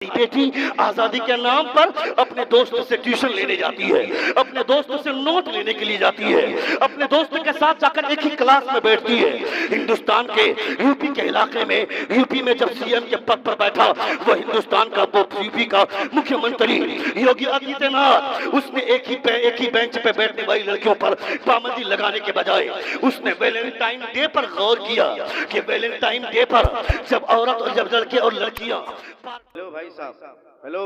बेटी आजादी के नाम पर अपने दोस्त से ट्यूशन लेने जाती है, अपने दोस्त से नोट लेने के लिए जाती है, अपने दोस्त के साथ जाकर एक ही क्लास में बैठती है। हिंदुस्तान के यूपी के इलाके में, यूपी में जब सीएम के पद पर बैठा वो हिंदुस्तान का, वो यूपी का मुख्यमंत्री योगी आदित्यनाथ, उसने एक ही बेंच पे बैठने वाली लड़कियों पर पाबंदी लगाने के बजाय उसने वैलेंटाइन डे पर गौर किया कि वैलेंटाइन डे पर जब औरत और जब लड़के और लड़कियां। हेलो भाई साहब, हेलो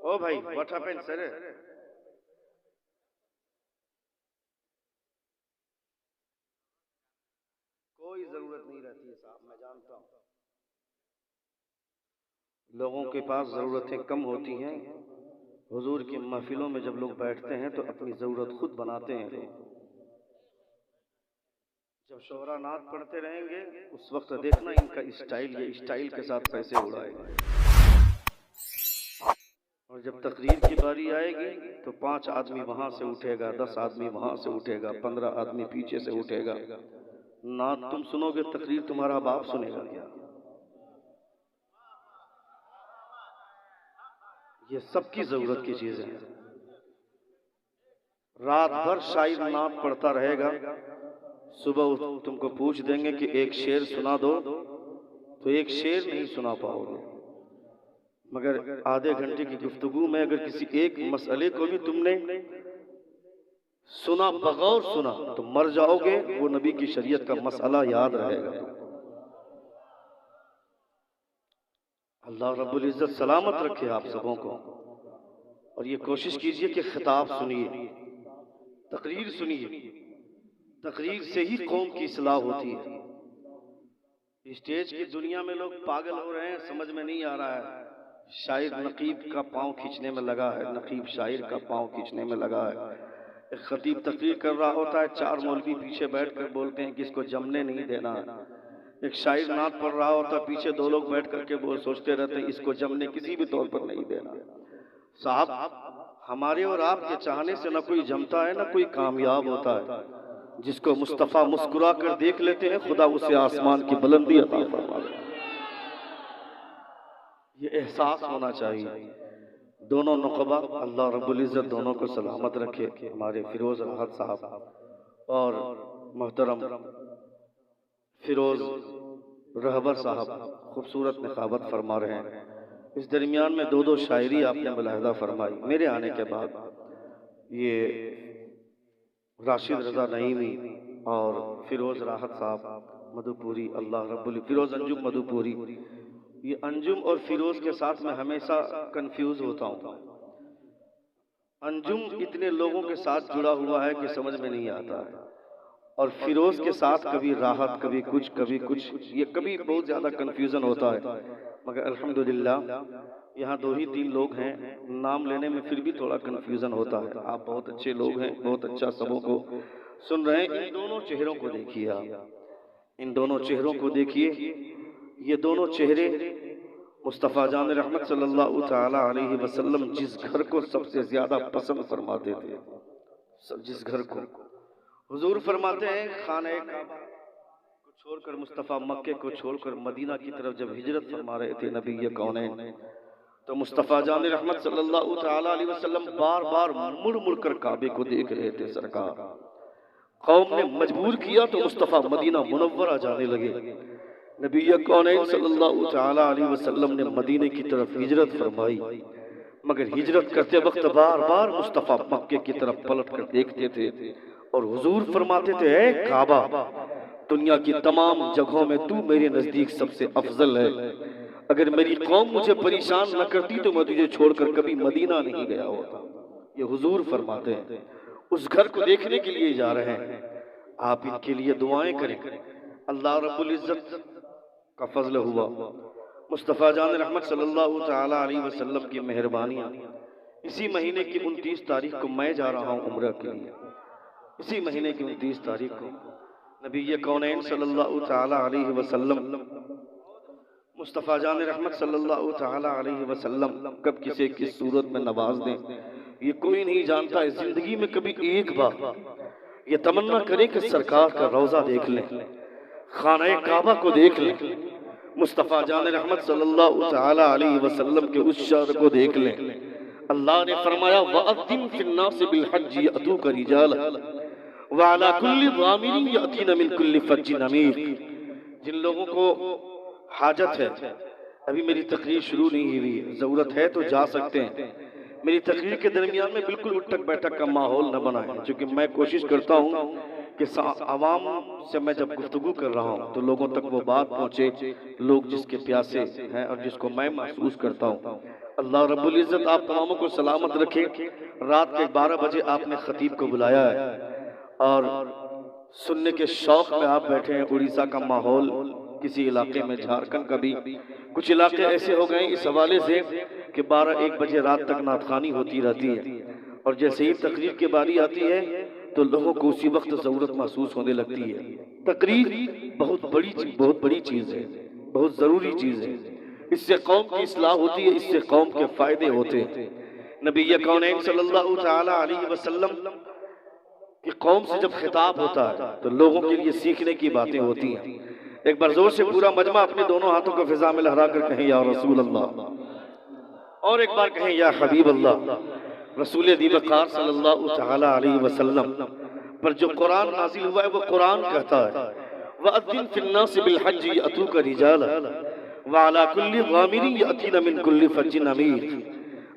ओ भाई, व्हाट हैपेंड सर? कोई जरूरत नहीं रहती है साहब, मैं जानता हूँ। लोगों के पास जरूरतें कम होती हैं। हुजूर की महफिलों में जब लोग बैठते हैं तो अपनी जरूरत खुद बनाते हैं। जब शोहरा नात पढ़ते रहेंगे उस वक्त देखना इनका स्टाइल, ये स्टाइल के साथ पैसे उड़ाएगा। और जब तकरीर की बारी आएगी तो 5 आदमी वहां से उठेगा, 10 आदमी वहां से उठेगा, 15 आदमी पीछे से उठेगा। नात तुम सुनोगे, तकरीर तुम्हारा बाप सुनेगा क्या? ये सबकी जरूरत की चीजें हैं। रात भर शायर नात पढ़ता रहेगा, सुबह तुमको पूछ देंगे कि एक शेर सुना दो, तो एक शेर नहीं सुना पाओगे। मगर आधे घंटे की गुफ्तगू में अगर किसी एक मसले को भी तुमने सुना, बगौर सुना, तो मर जाओगे। वो नबी की शरीयत का मसला याद रहेगा। अल्लाह रब्बुल इज्जत सलामत रखे आप सबों को। और ये कोशिश कीजिए कि खिताब सुनिए, तकरीर सुनिए। तकरीर से ही कौम की इस्लाह होती है। स्टेज की दुनिया में लोग पागल हो रहे हैं, समझ में नहीं आ रहा है। शायर नकीब का पांव खींचने में लगा है, नकीब शायर का पांव खींचने में लगा है। एक खतीब तकरीर कर रहा होता है, 4 मौलवी पीछे बैठकर बोलते हैं कि इसको जमने नहीं देना। एक शायर नात पढ़ रहा होता है, पीछे 2 लोग बैठ करके बोल सोचते रहते हैं इसको जमने किसी भी तौर पर नहीं देना। साहब, हमारे और आपके चाहने से न कोई जमता है, न कोई कामयाब होता है। जिसको मुस्तफा मुस्कुरा कर देख लेते हैं, खुदा उसे आसमान की बुलंदी अता फरमाता है। ये एहसास होना चाहिए। दोनों नुकबा अल्लाह रब्बुल इज्जत दोनों को सलामत रखे। हमारे फिरोज राहत साहब और मोहतरम फिरोज रहबर साहब खूबसूरत निखाबत फरमा रहे हैं। इस दरमियान में 2 शायरी आपने मुलाहिदा फरमाई। मेरे आने के बाद ये राशिद रजा नईमी और फिरोज राहत साहब मधुपुरी, अल्लाह रब्बुल, फिरोज अंजुम मधुपुरी, ये अंजुम और फिरोज के साथ मैं हमेशा कंफ्यूज होता हूँ। अंजुम इतने लोगों के साथ जुड़ा हुआ है कि समझ में नहीं आता है, और फिरोज के साथ कभी राहत, कभी कुछ, कभी कुछ, ये कभी बहुत ज्यादा कंफ्यूजन होता है। मगर अल्हम्दुलिल्लाह यहाँ 2 ही 3 लोग हैं, नाम लेने में फिर भी थोड़ा कंफ्यूजन होता है। आप बहुत अच्छे लोग हैं, बहुत अच्छा सबों को सुन रहे हैं। इन दोनों चेहरों को देखिए, आप इन दोनों चेहरों को देखिए। ये दोनों चेहरे मुस्तफ़ा जान रहमत सल्लल्लाहु ताला अलैहि वसल्लम जिस घर को सबसे ज्यादा पसंद फरमाते थे, जिस घर को हुजूर फरमाते हैं, खाने काबा को छोड़कर, मुस्तफ़ा मक्के को छोड़कर मदीना की तरफ जब हिजरत फरमा रहे थे नबी ये कौनैन, तो मुस्तफ़ा जान रहमत सल्लल्लाहु ताला अलैहि वसल्लम बार बार मुड़ मुड़ कर काबे को देख रहे थे। सरकार कौम ने मजबूर किया तो मुस्तफ़ा मदीना मुनव्वरा जाने लगे। नबी कौनैन सल्लल्लाहु ताला अलैहि वसल्लम ने मदीने की तरफ हिजरत फरमाई, मगर हिजरत करते वक्त बार बार मुस्तफ़ा मक्के की तरफ पलट कर देखते थे और हुजूर फरमाते थे, ऐ काबा, दुनिया की तमाम जगहों में तू मेरे नजदीक सबसे अफजल है। अगर मेरी कौम मुझे परेशान न करती तो मैं तुझे छोड़कर कभी मदीना नहीं गया होता। ये हुजूर फरमाते हैं। उस घर को देखने के लिए जा रहे हैं, आप इनके लिए दुआएं करें। अल्लाह रब्बुल इज्जत का फजल हुआ, मुस्तफ़ा जान रहमत सल्लल्लाहु ताला अलैहि वसल्लम की मेहरबानियां। इसी महीने की 29 तारीख को मैं जा रहा हूँ उम्रा के लिए। इसी महीने की 29 तारीख को नबी कौनैन सल्लल्लाहु ताला अलैहि वसल्लम, मुस्तफ़ा जान रहमत सल्लल्लाहु ताला अलैहि वसल्लम कब किसे किस सूरत में नवाज दें ये कोई नहीं जानता है। जिंदगी में कभी एक बार ये तमन्ना करें कि सरकार का रोजा देख लें, खाना काबा को देख लें, मुस्तफ़ा जान रहमत सल्लल्लाहु तआला अलैहि वसल्लम के उस शअर को देख लें। अल्लाह ने फरमाया वअज़्ज़िन फिन्नास बिल हज्ज यअतूका रिजाला व अला कुल्ली ज़ामिरिन यअतीना मिन कुल्ली फज्जिन अमीक। जिन लोगों को हाजत है, अभी मेरी तकरीर शुरू नहीं हुई है, ज़रूरत है तो जा सकते हैं। मेरी तकरीर के दरमियान में बिल्कुल उठक बैठक का माहौल न बनाएं, क्योंकि मैं कोशिश करता हूँ कि आवाम से मैं जब गुफ्तगू कर रहा हूँ तो लोगों तक वो बात पहुँचे, लोग जिसके प्यासे हैं और जिसको मैं महसूस करता हूँ। अल्लाह रब्बुल इज़्ज़त आप तमामों को सलामत रखे। रात के 12 बजे आपने खतीब को बुलाया है और सुनने के शौक में आप बैठे हैं। उड़ीसा का माहौल, किसी इलाके में झारखंड का भी कुछ इलाके ऐसे हो गए इस हवाले से कि 12-1 बजे रात तक नातखानी होती रहती है, और जैसे ही तकरीर की बारी आती है तो लोगों को उसी वक्त ज़रूरत महसूस होने लगती है। तकरीर बहुत बड़ी चीज़ है, बहुत ज़रूरी चीज़ है। इससे कौम की इस्लाह होती है, इससे कौम के फ़ायदे होते हैं। नबी कौनैन सल्लल्लाहु तआला अलैहि वसल्लम की कौम से जब खिताब होता है तो लोगों के लिए सीखने की बातें होती हैं। एक बार जोर से पूरा मजमा अपने दोनों हाथों को फिजा में लहरा कर कहें या रसूल अल्लाह, और एक बार कहें या हबीब अल्लाह। रसूल दीवकार सल्लल्लाहु तआला अलैहि वसल्लम पर जो कुरान नाजिल हुआ है वो कुरान कहता है वअज़्ज़िन फिन्नास बिल हज्ज यअतूका रिजाला व अला कुल्ली ज़ामिरिन यअतीना मिन कुल्ली फज्जिन अमीक।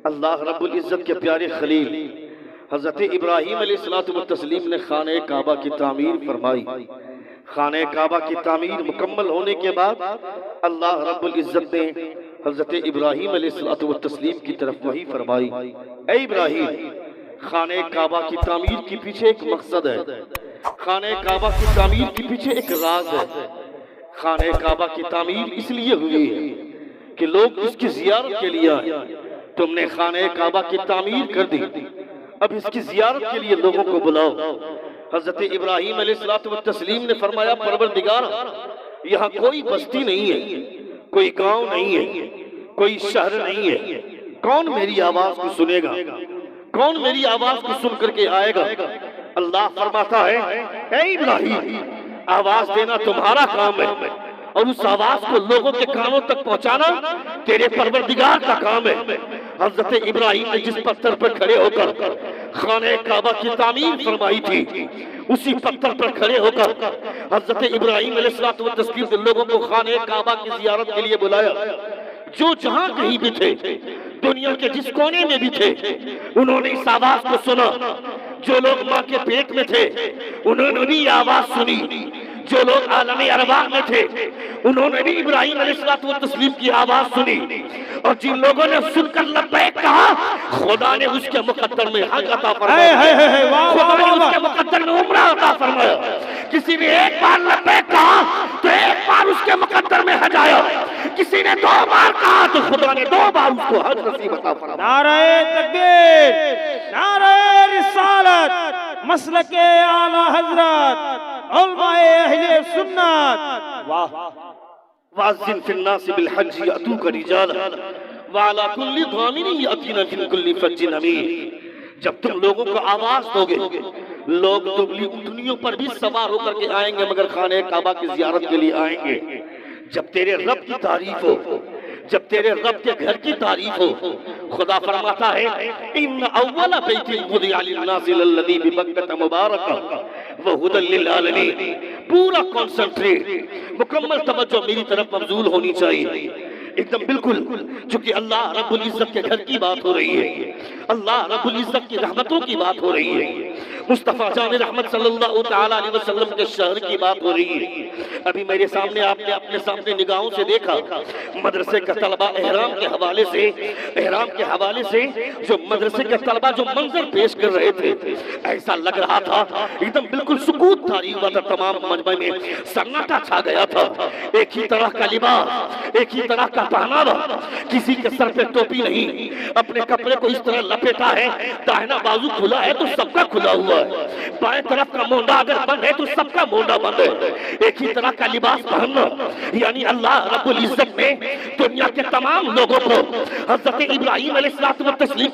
अल्लाह रब्बुल इज़्ज़त के प्यारे खलील हज़रत इब्राहीम अलैहिस्सलातु व तस्लीम ने खाने काबा की तामीर फरमाई। खाने काबा की तामीर मुकम्मल होने के बाद अल्लाह रब्बुल इज़्ज़त ने हज़रत इब्राहीम अलैहिस्सलातु व तस्लीम की तरफ वही फरमाई, ऐ इब्राहीम, खाने काबा की तामीर के पीछे एक मकसद है, खाने काबा की तामीर के पीछे एक राज है। खाने काबा की तामीर इसलिए हुई है कि लोग इसकी जियारत के लिए आए। तुमने खाने काबा की तामीर कर दी, अब इसकी जियारत के लिए लोगों को बुलाओ। हजरत इब्राहीम अलैहिस्सलातु व तस्लीम ने फरमाया, परवरदिगार, यहाँ कोई बस्ती नहीं है, कोई गांव नहीं है, कोई शहर नहीं है, कौन मेरी आवाज को सुनेगा, कौन मेरी आवाज को सुन करके आएगा। अल्लाह फरमाता है, ऐ इब्राहीम, आवाज देना तुम्हारा काम है और उस आवाज को लोगों के कानों तक पहुंचाना तेरे परवरदिगार का काम है। हजरत इब्राहीम ने जिस पत्थर पर खड़े होकर खाने काबा की तामीर फरमाई थी, उसी पत्थर पर खड़े होकर हजरत इब्राहीम अलैहिस्सलातु व तस्लीम ने लोगों को खाने काबा की जियारत के लिए बुलाया। जो जहां कहीं भी थे, दुनिया के जिस कोने में भी थे, उन्होंने इस आवाज को सुना। जो लोग माँ के पेट में थे उन्होंने भी ये आवाज सुनी, जो लोग आलम अरवाह में थे उन्होंने भी इब्राहीम अलैहिस्सलातु व तस्लीम की आवाज सुनी, और जिन लोगों ने सुनकर लब्बैक कहा, खुदा ने उसके मुकद्दर में हज अता फरमाया, खुदा ने उसके मुकद्दर में उम्रा अता फरमाया। किसी ने एक बार लब्बैक कहा तो एक बार उसके मुकद्दर में हज आया, किसी ने 2 बार कहा तो खुदा ने 2 बार उसको हज नसीब अता फरमाया। नारे तकबीर, नारे रिसालत, मसलके आला हजरत, उलमाए अहले सुन्नत। वाह। वाज़िन फिन्नास बिल हज्ज यअतूका रिजाला व अला कुल्ली ज़ामिरिन यअतीना मिन कुल्ली फज्जिन अमीक। जब तुम लोगों को आवाज दोगे, लोग दुबली ऊँटनियों पर भी सवार होकर के आएंगे, मगर खाने काबा की जियारत के लिए आएंगे। जब तेरे रब की तारीफ हो, जब तेरे रब के घर की तारीफ हो, खुदा फरमाता है, इन अव्वल बैतिन वुदिअ लिन्नासि लल्लज़ी बिबक्कत मुबारका व हुदल लिल आलमीन। पूरा कॉन्सेंट्रेट, मुकम्मल तवज्जो मेरी तरफ मबजूल होनी चाहिए, एकदम बिल्कुल, क्योंकि अल्लाह रब्बुल इज़्ज़त के घर की बात हो रही है, अल्लाह रब्बुल इज़्ज़त की रहमतों की बात हो रही है, मुस्तफ़ा जान रहमत सल्लल्लाहु तआला अलैहि वसल्लम के शहर की बात हो रही है। अभी मेरे सामने, आपने अपने सामने निगाहों से देखा, मदरसे का तलबा एहराम के हवाले से जो मदरसे के तलबा जो मंजर पेश कर रहे थे, ऐसा लग रहा था एकदम बिल्कुल सुकूत तारी हुआ था, तमाम मजमे में सन्नाटा छा गया था। एक ही तरह का लिबास, एक ही तरह का पहनावा, किसी के सर पे टोपी नहीं, अपने कपड़े को इस तरह लपेटा है, दाहिना बाजू खुला है तो सबका खुला हुआ हुआ है। बाएं तरफ का मोंडा अगर बंद है तो सबका मोंडा बंद है। एक ही तरह का लिबास पहनना, यानी अल्लाह रब्बुल इज्जत ने दुनिया के तमाम लोगों को हजरत इब्राहिम अलैहिस्सलाम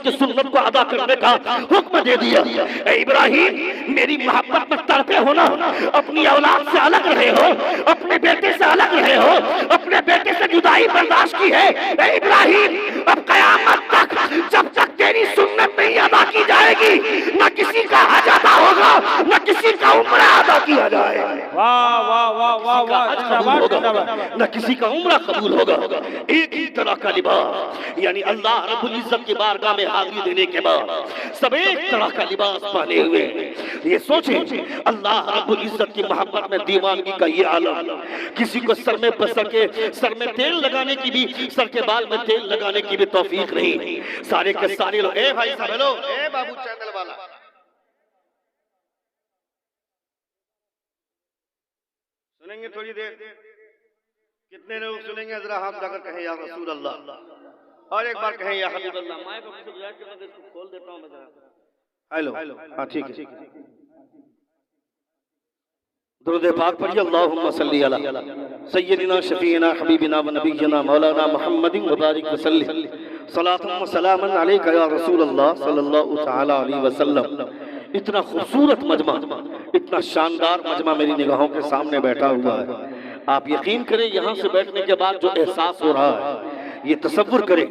की सुन्नत को अदा करने का हुक्म दे दिया। ए इब्राहिम, मेरी मोहब्बत में तड़पे हो ना, अपनी औलाद से अलग रहे हो, अपने बेटे से अलग रहे हो, अपने बेटे से जुदाई बर्दाश्त की है। ए इब्राहिम, अब कयामत तक जब तक तेरी सुन्नत नहीं अदा की जाएगी, न किसी का हज अदा होगा, न किसी का उम्रा अदा किया जाएगा। वाह वाह वाह वाह वाह, न किसी का उम्रा कबूल होगा। एक ही तरह का लिबास, यानी अल्लाह रब्बुल इज्जत की बारगाह में हाजिरी देने के बाद सब एक तरह का लिबास पहने हुए। ये सोचें, अल्लाह रब्बुल इज्जत की मोहब्बत में दीवानगी का ये आलम, किसी को सर में तेल लगाने की भी, सर के बाल में तेल लगाने की भी तौफीक नहीं। सारे के सारे लोग, ए भाई साहब, हेलो, ए बाबू चैनल वाला, सुनेंगे थोड़ी देर? कितने लोग सुनेंगे? जरा हाथ जाकर कहें या रसूल अल्लाह, और एक बार कहें या हबीब अल्लाह। माइक को खोल देता हूं मैं जरा। हेलो, हाँ ठीक है। दुरूद पाक पढ़िए, अल्लाहुम्मा सल्ली अला सय्यदिना शफीना हबीबिना व नबियना मौलाना मुहम्मदिन व बारिक व सल्ली सलातुन व सलामन अलैका या रसूल अल्लाह सल्लल्लाहु तआला अलैहि वसल्लम। इतना खूबसूरत मजमा, इतना शानदार मजमा मेरी निगाहों के सामने बैठा हुआ है। आप यकीन करें, यहाँ से बैठने के बाद जो एहसास हो रहा है, ये तसव्वुर करें,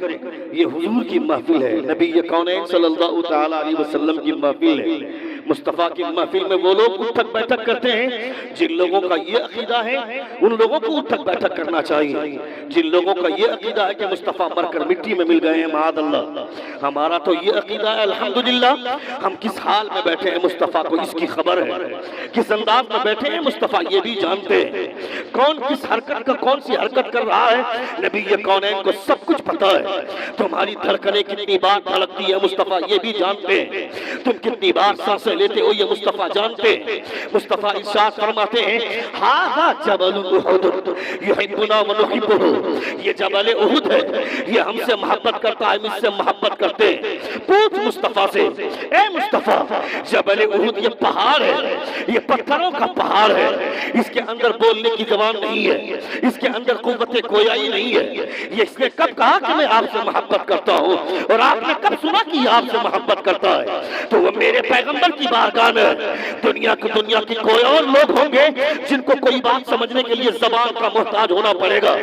ये हुजूर की महफिल है, नबी कौनैन सल्लल्लाहु तआला अलैहि वसल्लम की महफिल है। मुस्तफ़ा की महफिल में वो लोग उठक बैठक करते हैं जिन लोगों का ये अकीदा है, उन लोगों को उठक बैठक करना चाहिए। जिन लोगों का ये अकीदा है कि मुस्तफ़ा मरकर मिट्टी में मिल गए हैं, माअल्लाह, हमारा तो ये अकीदा है अल्हम्दुलिल्लाह, हम किस हाल में बैठे हैं मुस्तफ़ा को इसकी खबर है, किस अंदाज में बैठे हैं मुस्तफ़ा ये भी जानते हैं, कौन किस हरकत का कौन सी हरकत कर रहा है, नबी कौनैन को सब कुछ पता है। तुम्हारी धड़कनें कितनी बार धड़कती है मुस्तफ़ा ये भी जानते हैं, तुम कितनी बार सांसें लेते हो ये मुस्तफ़ा जानते हैं। मुस्तफ़ा इरशाद फरमाते हैं, हाज़ा जबल उहुद युहिब्बुना व नुहिब्बुहु, ये जबल उहुद है, ये हमसे मोहब्बत करता है, मुझसे मोहब्बत करते हैं। पूछ मुस्तफ़ा से, ए मुस्तफ़ा, जबल उहुद ये पहाड़ है, ये पत्थरों का पहाड़ है, इसके अंदर बोलने की जबान नहीं है, इसके अंदर कुव्वत गोयाई नहीं है। ये इसने कब कहा कि मैं आपसे मोहब्बत करता हूँ, और आपने कब सुना कि आपसे मोहब्बत करता है? तो वो मेरे पैगंबर की बारगाह में दुनिया की कोई और लोग होंगे जिनको कोई बात समझने के लिए जबान का मोहताज होना पड़ेगा।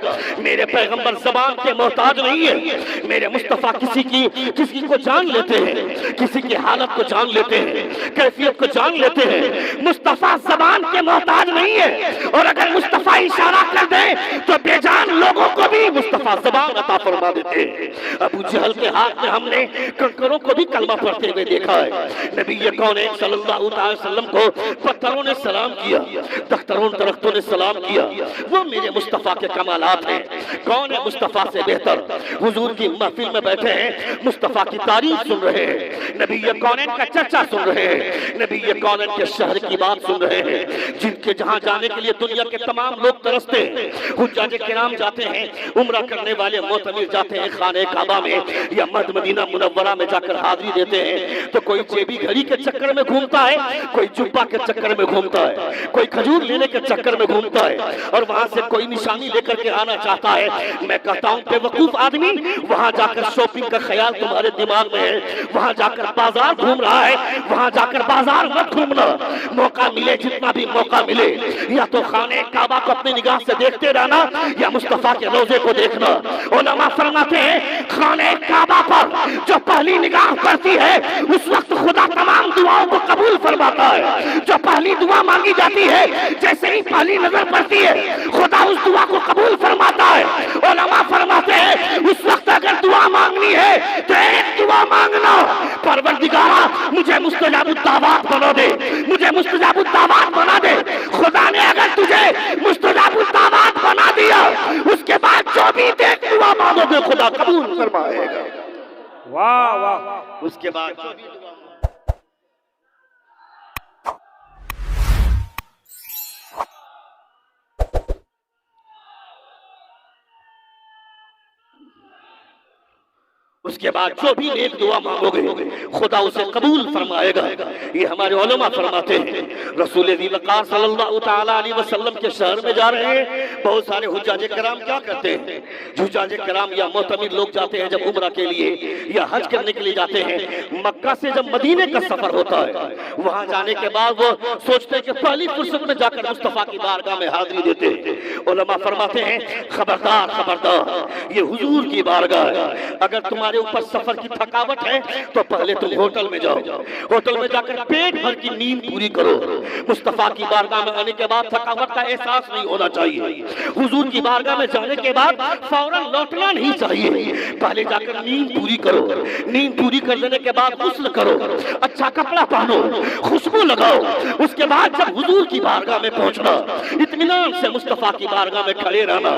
मेरे पैगंबर जबान के मोहताज नहीं है। मेरे मुस्तफ़ा किसी को जान लेते हैं, किसी की हालत को जान लेते हैं, कैफियत को जान लेते हैं। मुस्तफ़ा जबान के मोहताज नहीं है, और अगर मुस्तफ़ा इशारा कर दे तो बेजान लोगों को भी मुस्तफ़ा जबान अता फरमा देते हैं। अबू जहल के हाथ में हमने कंकरों को भी कलमा पढ़ते हुए देखा है। नबी कौनैन सल्लल्लाहु अलैहि वसल्लम को पत्थरों ने सलाम किया, दरख्तों ने सलाम किया। वो मेरे मुस्तफ़ा के कमालात हैं। कौन है मुस्तफ़ा से बेहतर? हुजूर की महफिल में बैठे हैं, मुस्तफ़ा की तारीफ सुन रहे हैं, नबी कौनैन का चर्चा सुन रहे हैं, नबी कौनैन के शहर की बात सुन रहे हैं, जिनके जहां जाने के लिए दुनिया के तमाम लोग तरसते हैं। हुज्जाज किराम जाते हैं, उम्रा करने वाले मोतमिर जाते हैं खाने काबा में या मदीना मुनव्वरा में जाकर हाजिरी देते हैं। तो कोई जेबी घड़ी के चक्कर में घूमता है, कोई जुब्बा के चक्कर में घूमता है, कोई खजूर लेने के चक्कर में घूमता है, और वहां से कोई निशानी लेकर के आना चाहता है। मैं कहता हूं बेवकूफ आदमी, वहां जाकर शॉपिंग का ख्याल तुम्हारे दिमाग में है, वहां जाकर बाजार घूम रहा है, वहां जाकर बाजार मत घूमना। मौका मिले, जितना भी मौका मिले, या तो खाने काबा को अपनी निगाह से देखते रहना या मुस्तफ़ा के रोजे को देखना। उलमा फरमाते हैं, खाने काबा पर जो पहली निगाह पड़ती है उस वक्त खुदा तमाम दुआओं को कबूल फरमाता है। जो पहली दुआ मांगी जाती है, जैसे ही पहली नजर पड़ती है, खुदा उस दुआ को कबूल फरमाता है। उलमा फरमाते हैं, उस वक्त अगर दुआ मांगनी है तो एक दुआ मांगना, परवरदिगारा मुझे मुस्तजाबुद दावत बना दे, मुझे मुस्तजाबुद दावत बना दे। खुदा ने अगर तुझे मुस्तजाबुद दावत बना दिया, उसके बाद जो भी देख दुआ मांगोगे खुदा कबूल फरमाएगा। वाह वाह, उसके बाद जो भी दुआ उसके बाद जो भी नेक दुआ मांगोगे खुदा उसे कबूल फरमाएगा। ये हमारे उलमा फरमाते हैं। रसूल वक़ार सल्लल्लाहु तआला अलैहि वसल्लम के शहर में जा रहे हैं। बहुत सारे हुज्जाज किराम क्या करते हैं, हुज्जाज किराम या मोतमिर लोग जाते हैं जब उम्रा के लिए या हज करने के लिए जाते हैं, मक्का से जब मदीने का सफर होता है, वहां जाने के बाद वो सोचते हैं कि पहली फुर्सत में जाकर मुस्तफा की बारगाह में हाजिरी देते हैं। उलमा फरमाते हैं खबरदार खबरदार, ये हुजूर की बारगाह है। अगर तुम्हारे ऊपर सफर की थकावट है तो पहले तुम होटल में जाओ, होटल में जाकर पेट भर की नींद पूरी करो। मुस्तफा की बारगाह में आने के बाद थकावट का एहसास नहीं होना चाहिए। हुजूर की बारगाह में जाने के बाद फौरन लौटना नहीं चाहिए, पहले जाकर नींद पूरी करो। नींद पूरी कर लेने के बाद गुस्ल करो, अच्छा कपड़ा पहनो, खुशबू लगाओ। उसके बाद जब हुजूर की बारगाह में पहुंचना, इत्मीनान से मुस्तफा की बारगाह में खड़े रहना।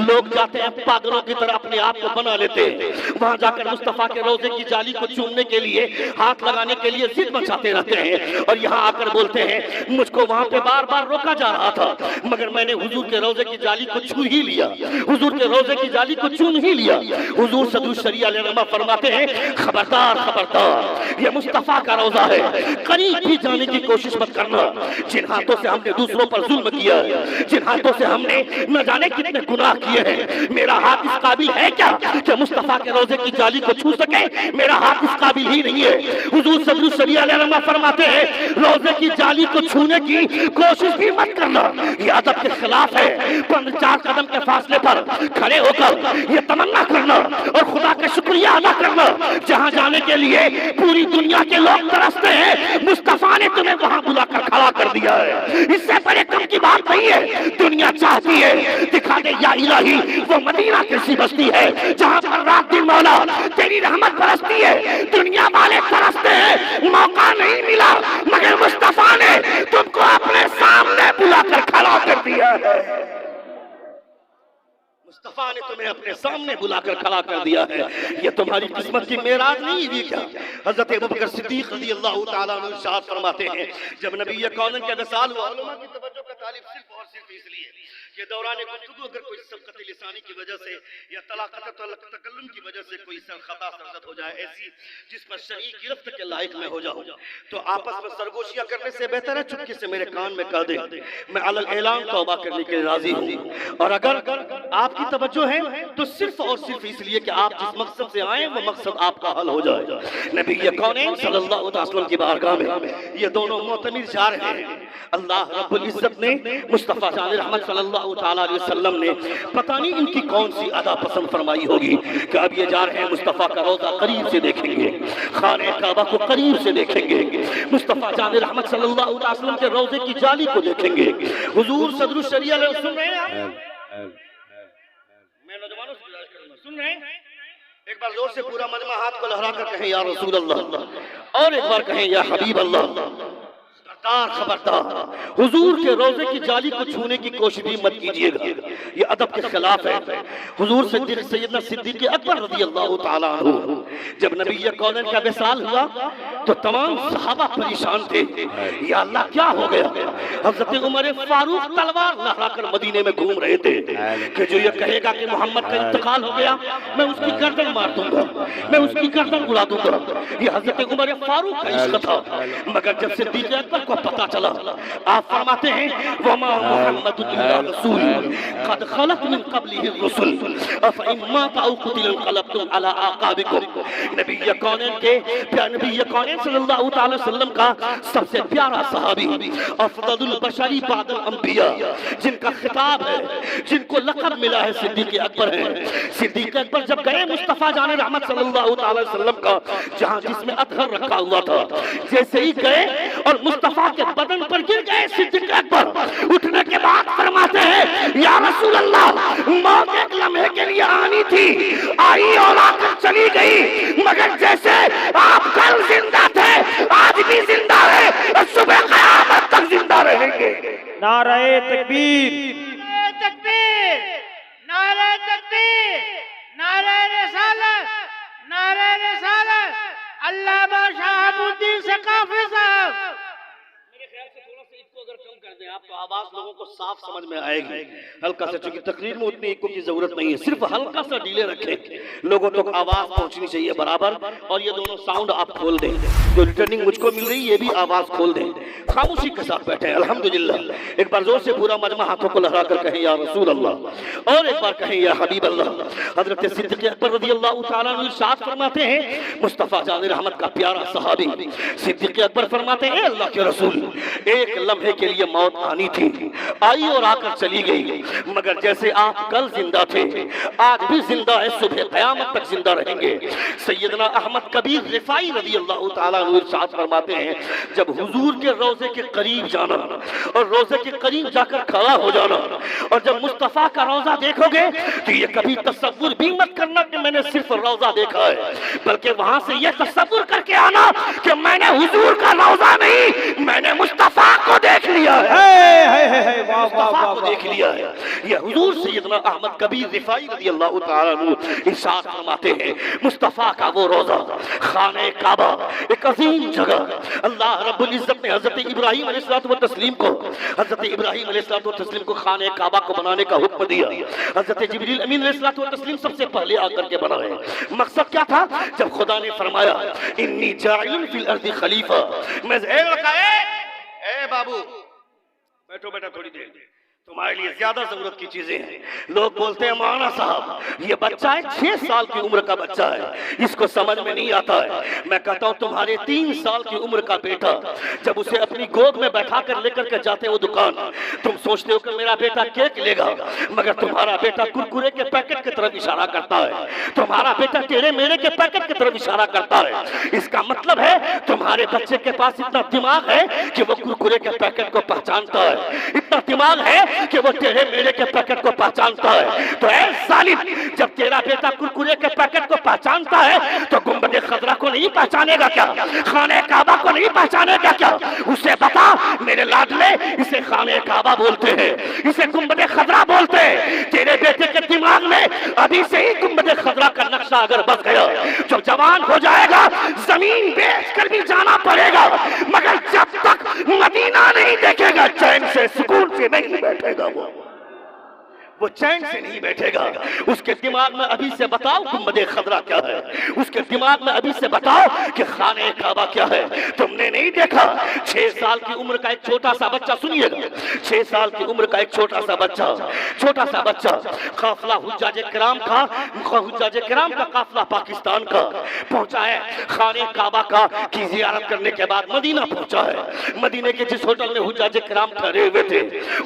लोग जाते हैं पागलों की तरह अपने आप को बना लेते हैं, वहां जाकर मुस्तफा के रोजे की जाली को चूमने के लिए, हाथ लगाने के लिए जिद मचाते रहते हैं और यहाँ आकर बोलते हैं मुझको वहां पे बार बार रोका जा रहा था मगर मैंने हुजूर के रोजे की जाली को छू ही लिया, हुजूर के रोजे की जाली को चूम ही लिया। हुजूर सदूस शरिया लेनमा फरमाते हैं खबरदार खबरदार, ये मुस्तफा का रोजा है, करीब भी जाने की कोशिश मत करना। जिन हाथों से हमने दूसरों पर जुल्म किया है, जिन हाथों से हमने न जाने कितने गुनाह किए हैं, मेरा हाथ इस काबिल है क्या कि मुस्तफा के रोजे की जाली को छू सके? मेरा हाथ इस काबिल ही नहीं है। हुजूर सल्लल्लाहु अलैहि वसल्लम फरमाते हैं रोजे की जाली को छूने की कोशिश भी मत करना, ये अदब के खिलाफ है। 4 कदम के फासले पर खड़े होकर ये तमन्ना करना और खुदा का शुक्रिया अदा करना, जहां जाने के लिए पूरी दुनिया के लोग तरसते हैं, मुस्तफा ने तुम्हें वहां बुलाकर खड़ा कर दिया है। इससे बड़े कम की बात नहीं है। दुनिया चाहती है दिखा दे या इलाही वो मदीना कैसी बस्ती है जहां पर रात दिन मौला तेरी रहमत बरसती है। दुनिया वाले तरसते हैं, मौका नहीं मिला मगर मुस्तफा ने तुमको अपने सामने बुलाकर खड़ा कर दिया है। मुस्तफा ने तुम्हें अपने सामने बुलाकर खड़ा कर दिया है। ये तुम्हारी किस्मत की मेराज नहीं हुई क्या? हजरत अबू बकर सिद्दीक रज़ियल्लाहु ताला अन्हु इरशाद फरमाते हैं जब नबी कौन का विसाल हुआ, उलमा की तवज्जो का तालिब सिर्फ और सिर्फ इसलिए ये दौरान गुफ्तगू अगर कोई सबकत लिसानी की वजह से या तलाक़त तकल्लुम की वजह से कोई खता सरजद हो जाए ऐसी जिस पर शरई गिरफ्त के लायक में हो जाओ, तो आपस में सरगोशियां करने से बेहतर है चुपके से मेरे कान में कह दे मैं अलल ऐलान तौबा करने के लिए राजी हूँ। और अगर आपकी तवज्जो है तो सिर्फ और सिर्फ इसलिए कि आप जिस मकसद से आए वो मकसद आपका हल हो जाए। नबी कौनैन सल्लल्लाहु अलैहि वसल्लम की बारगाह में ये दोनों मोतमिर जा रहे हैं। अल्लाह रब्बुल इज्जत ने मुस्तफा जान रहमत सल्लल्लाहु ताला अलैहि वसल्लम ने पता नहीं इनकी कौन सी अदा पसंद फरमाई होगी कि अब ये जा रहे हैं मुस्तफा का रोजा करीब से देखेंगे, खाने काबा को करीब से देखेंगे, मुस्तफा जान रहमत सल्लल्लाहु अलैहि वसल्लम के रोजे की जाली को देखेंगे। हुजूर सदरुस शरिया ले सुन रहे हैं आप? मैं नौजवानों से गुजारिश करूंगा, सुन रहे हैं? एक बार जोर से पूरा मजमा हाथ को लहरा कर कहें या रसूल अल्लाह, और एक बार कहें या हबीब अल्लाह। खबरदार हुजूर के रोजे की जाली को छूने की कोशिश भी मत कीजिएगा, ये अदब के खिलाफ है। हुजूर सैयदना सिद्दीक़ अकबर रज़ियल्लाहु ताला अन्हु जब नबी कौनैन का विसाल हुआ तो तमाम सहाबा परेशान थे, या अल्लाह क्या हो गया? हज़रत उमर फारूक तलवार लहराकर मदीने में घूम रहे थे कि जो ये कहेगा कि मोहम्मद का इंतकाल हो गया मैं उसकी गर्दन मार दूंगा, मैं उसकी गर्दन उड़ा दूंगा। ये हज़रत उमर फारूक का इश्क था। मगर जब सिद्दीक़ अकबर को पता चला, आप फरमाते हैं वमा मुहम्मदुन इल्ला रसूल कद खलत मिन क़ब्लिहि रुसूल अफ इन माता औ क़ुतिल इंक़लबतुम अला आक़ाबिकुम। नबी कौनैन के नबी कौनैन सल्लल्लाहु अलैहि वसल्लम का सबसे प्यारा सहाबी अफदलुल बशरी बादल अंबिया जिनका खिताब है, जिनको लक़ब मिला है सिद्दीक़ अकबर है। सिद्दीक़ अकबर जब गए मुस्तफा जान रहमत सल्लल्लाहु अलैहि वसल्लम का जहां जिसमें अतहर रखा हुआ था, जैसे ही गए और मुस्तफा के बदन पर गिर गए सिद्दीक़ अकबर, उठने के बाद फरमाते हैं या रसूल अल्लाह मौत एक लम्हे के लिए आनी थी, आई और आकर चली गई, मगर जैसे आप कल जिंदा थे आज भी जिंदा है और सुबह क़यामत तक जिंदा रहेंगे। नारे तकबीर, तकबीर, नारे तकबीर, नारे रिसालत, नारे रिसालत। अल्लामा शहाबुद्दीन सकाफी साहब। मेरे ख्याल से थोड़ा सा इसको अगर कम कर दें आप तो आवाज लोगों को साफ समझ में आएगी। हल्का सा, चूंकि तकरीर में उतनी इको की जरूरत नहीं है, सिर्फ हल्का सा डीले रखें, लोगों तक आवाज पहुंचनी चाहिए बराबर। और ये दोनों साउंड आप खोल दें, जो रिटर्निंग मुझको मिल रही है ये भी आवाज खोल दें, खामोशी के साथ बैठे। अल्हम्दुलिल्लाह। एक बार जोर से पूरा मजमा हाथों को लहरा कर कहें या रसूल अल्लाह, और एक बार कहें या हबीब अल्लाह। हजरत सिद्दीक़ अकबर रज़ियल्लाहु ताला अन्हु इरशाद फरमाते हैं, मुस्तफा जान रहमत का प्यारा सहाबी सिद्दीक़ अकबर फरमाते हैं, अल्लाह के रसूल, एक लम्हे के लिए मौत आनी थी, आई और आकर चली गई, मगर जैसे आप कल जिंदा थे आज भी जिंदा है, सुबह क़यामत तक जिंदा रहेंगे। सैयदना अहमद कबीर रिफाई रज़ियल्लाहु ताला अन्हु इरशाद फरमाते हैं, जब हुजूर के रोजे के करीब जाना और रोजे के करीब जाकर खड़ा हो जाना, और जब मुस्तफा का रोजा देखोगे तो ये कभी तसव्वुर भी मत करना कि मैंने सिर्फ रोजा देखा है, बल्कि वहां से ये तसव्वुर करके आना कि मैंने हुजूर का रोजा नहीं, मैंने मुस्तफा को देख लिया है, मुस्तफा को देख लिया है। ये हुजूर सैयदना अहमद कबीर रिफाई रज़ियल्लाहु ताला अन्हु इरशाद फरमाते हैं, मुस्तफा का वो रोजा, खाने काबा, एक अजीम जगह। अल्लाह रब्बुल इज्जत ने हजरत इब्राहिम अलैहिस्सलातु व तस्लीम को, हजरत इब्राहिम अलैहिस्सलातु व तस्लीम को खाने काबा को बनाने का हुक्म दिया। हजरत जिब्रील अमीन अलैहिस्सलातु व तस्लीम सबसे पहले आकर के बनाए। मकसद क्या था? जब खुदा ने फरमाया इन्नी जाइल फिल अर्दी खलीफा, मैं ए बाबू बैठो बेटा, थोड़ी देर तुम्हारे लिए ज्यादा जरूरत की चीजें हैं। लोग बोलते हैं मौलाना साहब ये बच्चा है, 6 साल की उम्र का बच्चा है, इसको समझ में नहीं आता है। मैं कहता हूँ तुम्हारे 3 साल की उम्र का बेटा जब उसे अपनी गोद में बैठा कर लेकर के जाते हो दुकान, तुम सोचते हो कि मेरा बेटा केक लेगा, मगर तुम्हारा बेटा कुरकुरे के पैकेट की तरफ इशारा करता है, तुम्हारा बेटा टेढ़े मेढ़े के पैकेट की तरफ इशारा करता है। इसका मतलब है तुम्हारे बच्चे के पास इतना दिमाग है कि वो कुरकुरे के पैकेट को पहचानता है, इतना दिमाग है कि वो टेढ़े मेढ़े के पैकेट को पहचानता है। तो ऐ सालिम, जब तेरा बेटा कुरकुरे के पैकेट को पहचानता है तो गुंबद खजरा को नहीं पहचानेगा क्या? खाने काबा को नहीं पहचानेगा क्या? उसे बता मेरे लाडले, इसे खाने काबा बोलते हैं, इसे गुंबद खजरा बोलते हैं। तेरे बेटे के दिमाग में अभी से ही गुंबद खजरा का नक्शा अगर बस गया, जब जवान हो जाएगा जमीन बेचकर भी जाना पड़ेगा, मगर जब तक मदीना नहीं देखेगा चैन से सुकून से नहीं बैठेगा। वो चैन से नहीं बैठेगा। उसके दिमाग में अभी से बताओ गुंबद खजरा क्या है, उसके दिमाग में अभी से बताओ कि खाने काबा क्या है। तुमने नहीं देखा 6 साल की उम्र का एक छोटा सा बच्चा, सुनिएगा, 6 साल की उम्र का एक छोटा सा बच्चा काफिला हुज्जाज किराम का काफिला पाकिस्तान का पहुंचा है, खाने काबा का की जियारत करने के बाद मदीना पहुंचा है। मदीने के जिस होटल में हुज्जाज किराम ठहरे हुए थे,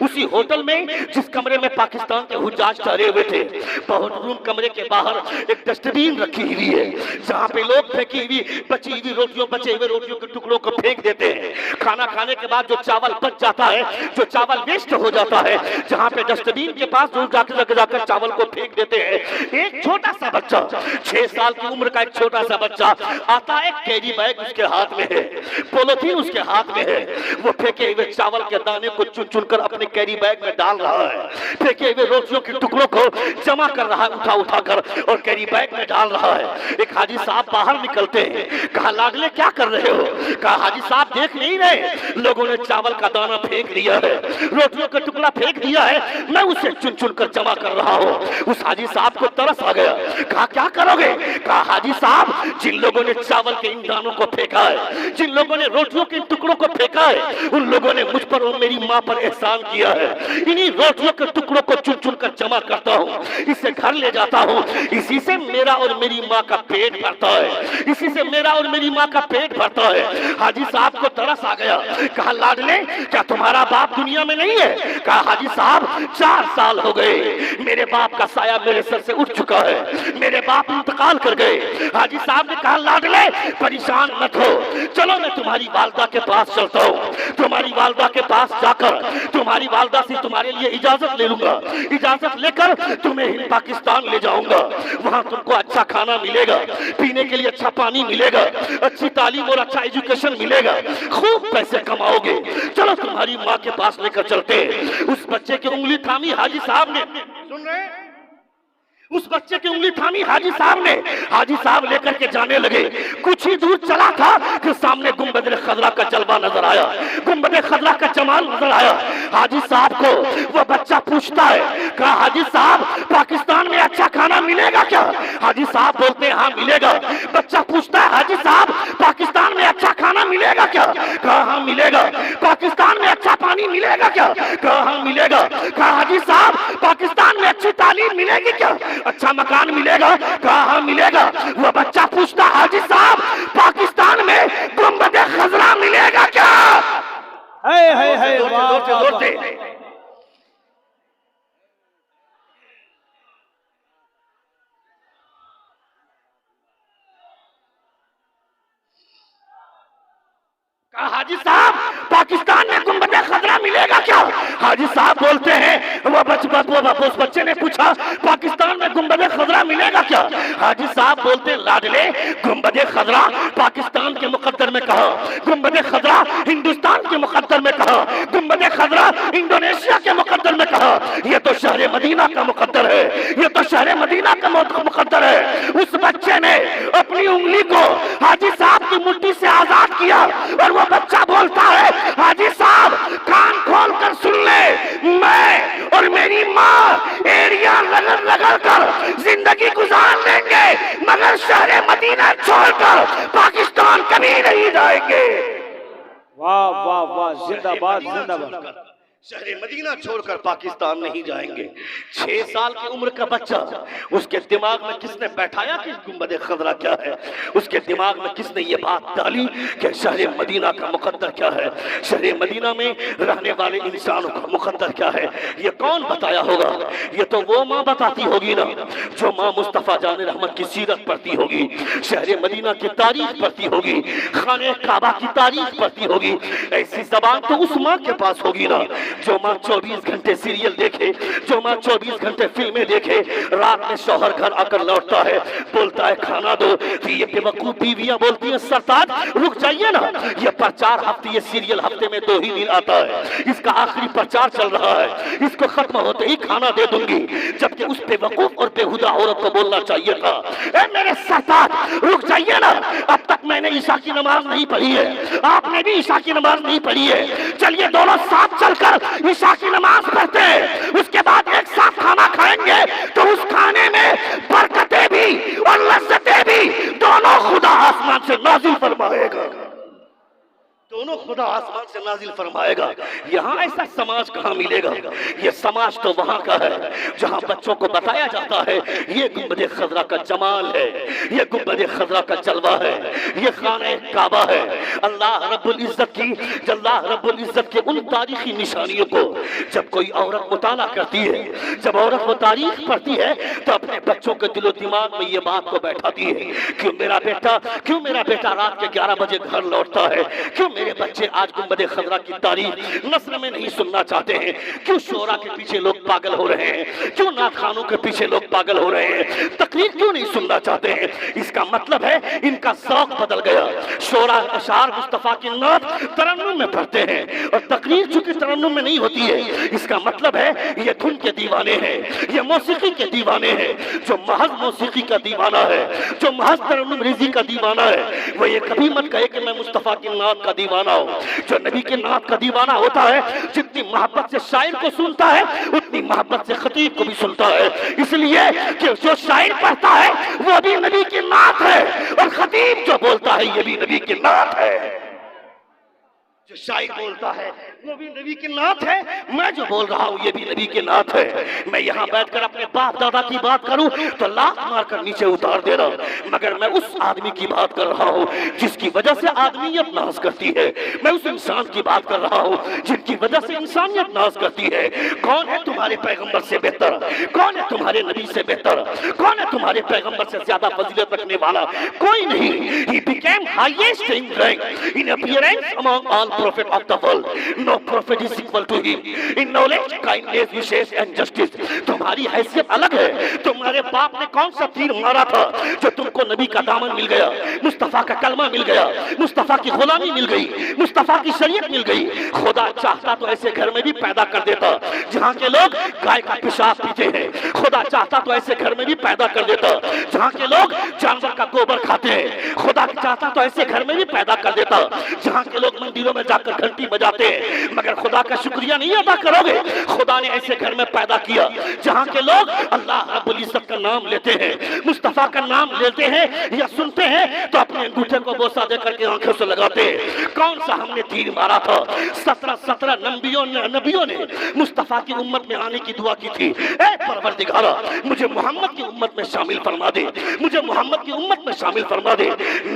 उसी होटल में जिस कमरे में पाकिस्तान के हुज्जाज ठहरे हुए थे, बहुत रूम कमरे के बाहर एक डस्टबिन रखी हुई है, जहाँ पे लोग फेंकी हुई बचे हुए रोटियों के टुकड़ों को फेंक देते हैं। खाना खाने के बाद जो चावल बच जाता है, जो चावल वेस्ट हो जाता है, जहाँ पे डस्टबिन के पास लोग जाकर चावल को फेंक देते हैं। एक छोटा सा बच्चा, 6 साल की उम्र का एक छोटा सा बच्चा आता है, कैरी बैग उसके हाथ में है, पॉलिथीन उसके हाथ में है, वो फेंके हुए चावल के दाने को चुन चुन कर अपने कैरी बैग में डाल रहा है, फेंके हुए रोटियों के टुकड़ों को जमा कर रहा है उठा कर और कैरी बैग में डाल रहा है। एक हाजी साहब बाहर निकलते हैं, कहा लाडले क्या कर रहे हो? कहा हाजी साहब देख नहीं रहे, लोगों ने चावल का दाना फेंक दिया है, रोटियों का टुकड़ा फेंक दिया है, मैं उसे चुन चुन कर जमा कर रहा हूँ। उस हाजी साहब को तरस आ गया, कहा क्या करोगे? कहा हाजी साहब जिन लोगों ने चावल के इन दानों को फेंका है, जिन लोगों ने रोटियों के इन टुकड़ों को फेंका है, उन लोगों ने मुझ पर और मेरी माँ पर एहसान किया है। इन्हीं रोटियों के टुकड़ों को चुन चुन कर जमा करता हूँ, इसे घर ले जाता हूँ, इसी से मेरा और मेरी माँ का पेट भरता है, इसी से मेरा और मेरी माँ का पेट भरता है। हाजी साहब को तरस आ गया, कहा लाडले क्या तुम्हारा बाप दुनिया में नहीं है? कहा हाजी साहब 4 साल हो गए, मेरे बाप का साया मेरे सर से उठ चुका है, मेरे बाप इंतकाल कर गए। हाजी साहब ने कहा लाडले परेशान मत हो, चलो मैं तुम्हारी वालदा के पास चलता हूँ, तुम्हारी वालदा के पास जाकर तुम्हारी वालदा से तुम्हारे लिए इजाजत ले लूंगा, इजाजत लेकर तुम्हें हिंद पाकिस्तान ले जाऊंगा, वहां तुमको अच्छा खाना मिलेगा, पीने के लिए अच्छा पानी मिलेगा, अच्छी तालीम और अच्छा एजुकेशन मिलेगा, खूब पैसे कमाओगे, चलो तुम्हारी माँ के पास लेकर चलते हैं। उस बच्चे की उंगली थामी हाजी साहब ने, सुन रहे उस बच्चे की उंगली थामी हाजी साहब ने। हाजी साहब लेकर के जाने लगे। कुछ ही दूर चला था कि सामने गुंबद खजरा का जलवा नजर आया, गुंबद खजरा का जमाल नजर आया। हाजी साहब को वो बच्चा पूछता है, कहा हाजी साहब पाकिस्तान में अच्छा खाना मिलेगा क्या? हाजी साहब बोलते हैं हाँ मिलेगा। बच्चा पूछता है हाजी साहब पाकिस्तान में अच्छा खाना मिलेगा क्या? कहा हाँ मिलेगा। पाकिस्तान में अच्छा पानी मिलेगा क्या? कहा हाँ मिलेगा। कहा हाजी साहब पाकिस्तान में अच्छी तालीम मिलेगी क्या? अच्छा मकान मिलेगा? कहा हाँ मिलेगा। वह बच्चा पूछता हाजी साहब पाकिस्तान में गुंबद खजरा मिलेगा क्या? है जोर से। हाजी साहब पाकिस्तान में गुंबद खजरा मिलेगा क्या? हाजी साहब बोलते हैं उस बच्चे ने पूछा पाकिस्तान में गुंबद खजरा मिलेगा क्या? हाजी साहब बोलते हैं लाडले गुंबद खजरा पाकिस्तान के मुकद्दर में कहा, गुंबद खजरा हिंदुस्तान के मुकद्दर में कहा, गुंबद खजरा इंडोनेशिया के मुकद्दर में कहा। यह तो शहर मदीना का मुकद्दर है, यह तो शहर मदीना का मुकद्दर है। उस बच्चे ने अपनी उंगली को हाजी साहब की मुट्ठी से आजाद किया और वो बच्चा बोलता है हाजी साहब कान खोल कर सुन ले, मैं और मेरी माँ एरिया रगड़ रगड़ कर जिंदगी गुजार लेंगे मगर शहर मदीना छोड़कर पाकिस्तान कभी नहीं जाएंगे। वाह वाह वाह, जिंदाबाद जिंदाबाद। शहर मदीना छोड़कर पाकिस्तान नहीं जाएंगे। 6 साल की उम्र का बच्चा, उसके दिमाग में किसने बैठाया कि गुंबद खजरा क्या है? उसके दिमाग में किसने ये बात डाली कि शहर मदीना का मुकद्दर क्या है, शहर मदीना में रहने वाले इंसानों का मुकद्दर क्या है? ये कौन बताया होगा? ये तो वो माँ बताती होगी ना जो माँ मुस्तफ़ा जान रहमत की सीरत पढ़ती होगी, शहर मदीना की तारीख पढ़ती होगी, खाने काबा की तारीख पढ़ती होगी। ऐसी जबान तो उस माँ के पास होगी ना जो माँ 24 घंटे सीरियल देखे, जो माँ 24 घंटे फिल्में देखे, रात में शौहर घर आकर लौटता है बोलता है खाना दो, तो ये बेवकूफ बीवियां बोलती हैं सरताज रुक जाइए ना, ये प्रचार हफ्ते, ये सीरियल हफ्ते में 2 ही दिन आता है, इसका आखिरी प्रचार चल रहा है, इसको खत्म होते ही खाना दे दूंगी। जबकि उस बेवकूफ और बेहुदा औरत को बोलना चाहिए था ए मेरे सरताज रुक जाइए ना, अब तक मैंने ईशा की नमाज नहीं पढ़ी है, आपने भी ईशा की नमाज नहीं पढ़ी है, चलिए दोनों साथ चलकर ईशा की नमाज पढ़ते हैं, उसके बाद एक साथ खाना खाएंगे तो उस खाने में बरकतें भी और लज्जतें भी दोनों खुदा आसमान से नाजिल फरमाएगा, दोनों खुदा आसमान से नाजिल फरमाएगा। यहाँ ऐसा समाज कहाँ मिलेगा? ये समाज तो वहाँ का है जहाँ बच्चों को बताया जाता है ये गुंबद खजरा का जमाल है, ये गुंबद खजरा का जलवा है, ये खाने काबा है। अल्लाह रब्बुल इज्जत के उन तारीखी निशानियों को जब कोई औरत मुताला करती है, जब औरत वो तारीख पढ़ती है तो अपने बच्चों के दिलो दिमाग में ये बात को बैठाती है क्यों मेरा बेटा रात के 11 बजे घर लौटता है, क्यों मेरे बच्चे आज गुंबद खजरा की तारीख नस्र में नहीं सुनना चाहते हैं, क्यों शोरा के पीछे लोग पागल हो रहे हैं, क्यों नात खानों के पीछे लोग पागल हो रहे हैं, तकरीर क्यों नहीं सुनना चाहते हैं? इसका मतलब है इनका शौक बदल गया। शोरा अशार मुस्तफा की नात तरन्नुम में पढ़ते हैं और तकरीर चूंकि तरन्नुम में नहीं होती है, इसका मतलब है ये धुन के दीवाने हैं, ये मौसीकी के दीवाने हैं। जो महज मौसीकी का दीवाना है, जो महज तरन्नुम रिजी का दीवाना है, वो ये कभी मत कहे कि मैं मुस्तफा की नात का दीवाना हूं। जो नबी के नात का दीवाना होता है जितनी मोहब्बत से शायर को सुनता है उतनी मोहब्बत से खतीब को भी सुनता है, इसलिए कि जो शायर पढ़ता है वो भी नबी की नात है और खतीब जो बोलता है ये भी नबी की नात है। जो शायर बोलता है वो भी नबी की नात है, मैं जो बोल रहा हूँ ये भी नबी की नात है। मैं यहाँ बैठकर अपने बाप दादा की बात करूँ तो लात मारकर नीचे उतार देना, मगर मैं उस आदमी की बात कर रहा हूँ जिसकी वजह से आदमियत नाज करती है, मैं उस इंसान की बात कर रहा हूँ जिनकी वजह से इंसानियत नाज करती है। कौन है तुम्हारे पैगंबर से बेहतर? कौन है तुम्हारे नबी से बेहतर? कौन है तुम्हारे पैगंबर से ज्यादा फजीलत रखने वाला? कोई नहीं। He became highest in rank in appearance among all prophet of the world. No prophet is equal to him. In knowledge, kindness, wishes and justice. तुम्हारी हैसियत अलग है। तुम्हारे बाप ने कौन सा तीर मारा था जो तुमको नबी का दामन मिल गया, मुस्तफा का कलमा मिल गया, मुस्तफा की गुलामी मिल गई, मुस्तफा की शरीयत मिल गई। खुदा चाहता तो ऐसे घर में भी पैदा कर देता जहाँ के लोग गाय का पेशाब पीते हैं। खुदा चाहता तो ऐसे घर में भी पैदा कर देता जहाँ के लोग जानवर का गोबर खाते हैं। खुदा चाहता तो ऐसे घर में भी पैदा कर देता जहाँ के लोग मंदिरों में जाकर घंटी बजाते हैं। मगर खुदा का शुक्रिया नहीं अदा करोगे। खुदा ने ऐसे घर में पैदा किया जहाँ के लोग अल्लाह रब्बुल इज्जत का नाम लेते हैं, मुस्तफा का नाम लेते हैं या सुनते हैं तो अपने अंगूठे को बोसा देकर के आंखों से लगाते हैं। कौन सा हमने तीर मारा था? 17 नबियों ने मुस्तफा की उम्मत में आने की दुआ की थी। ए परवरदिगारा, मुझे मोहम्मद की उम्मत में शामिल फरमा दे, मुझे मोहम्मद की उम्मत में शामिल फरमा दे।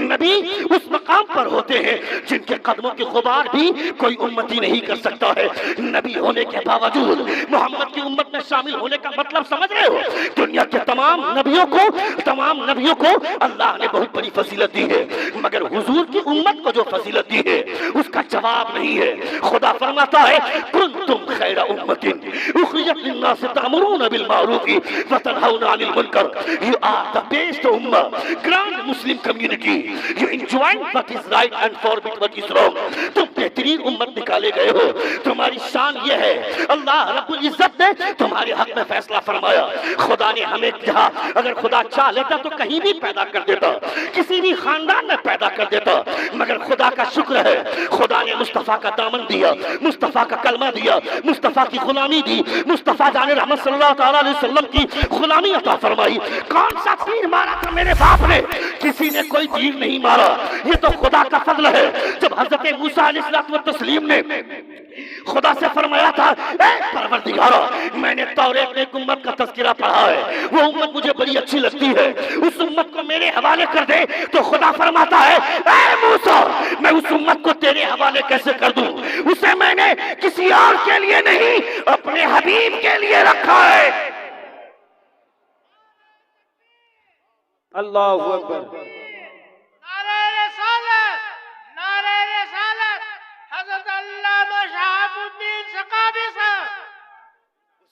नबी उस मकाम पर होते हैं जिनके कदमों के गुबार भी कोई उम्मती नहीं कर सकता है। नबी होने के बावजूद मोहम्मद की उम्मत में शामिल होने का मतलब समझ रहे हो? दुनिया के तमाम नबियों को अल्लाह ने बहुत बड़ी फजीलत दी है, मगर हुजूर की उम्मत को जो फजीलत दी है उसका जवाब नहीं है। खुदा फरमाता है कुंतुम खैरा उम्मतिन उखरिजत लिन्नास तअमुरून बिल मारूफ व तनहौना अनिल मुनकर। यू आर द बेस्ट उम्मा, grand Muslim community. You enjoy what is right and forbid what is wrong. तुम बेहतरीन उम्मत निकाले गए हो। तुम्हारी शान ये है, अल्लाह रब्बुल इज्जत ने तुम्हारे हक में फैसला फरमाया। खुदा ने हमें जहाँ अगर खुदा चाह लेता तो कहीं भी पैदा कर देता, किसी भी खानदान में पैदा कर देता, मगर खुदा का शुक्र है खुदा ने मुस्तफा का दामन दिया, मुस्तफा का कलमा दिया, मुस्तफा की गुलामी दी, मुस्तफा जाने रहमत सल्लल्लाहु अलैहि वसल्लम की गुलामी अता फरमाई। कौन सा तीर मारा था मेरे बाप ने? किसी ने कोई तीर नहीं मारा। ये तो खुदा का फजल है। जब हजरत मूसा अलैहिस्सलातु वस्सलाम ने खुदा से फरमाया था, ए परवरदिगारा, मैंने तौरात में एक उम्मत का तज़किरा पढ़ा है, वो उम्मत मुझे बड़ी अच्छी लगती है, उस उम्मत को मेरे हवाले कर दे। तो खुदा फरमाता है, ए मूसा, मैं उस उम्मत को तेरे हवाले कैसे कर दूं? उसे मैंने किसी और के लिए नहीं, अपने हबीब के लिए रखा है। अल्लाहु अकबर। नारे रिसालत, नारे रिसालत, हज़रत अल्लामा शहाबुद्दीन सकाफ़ी साहब।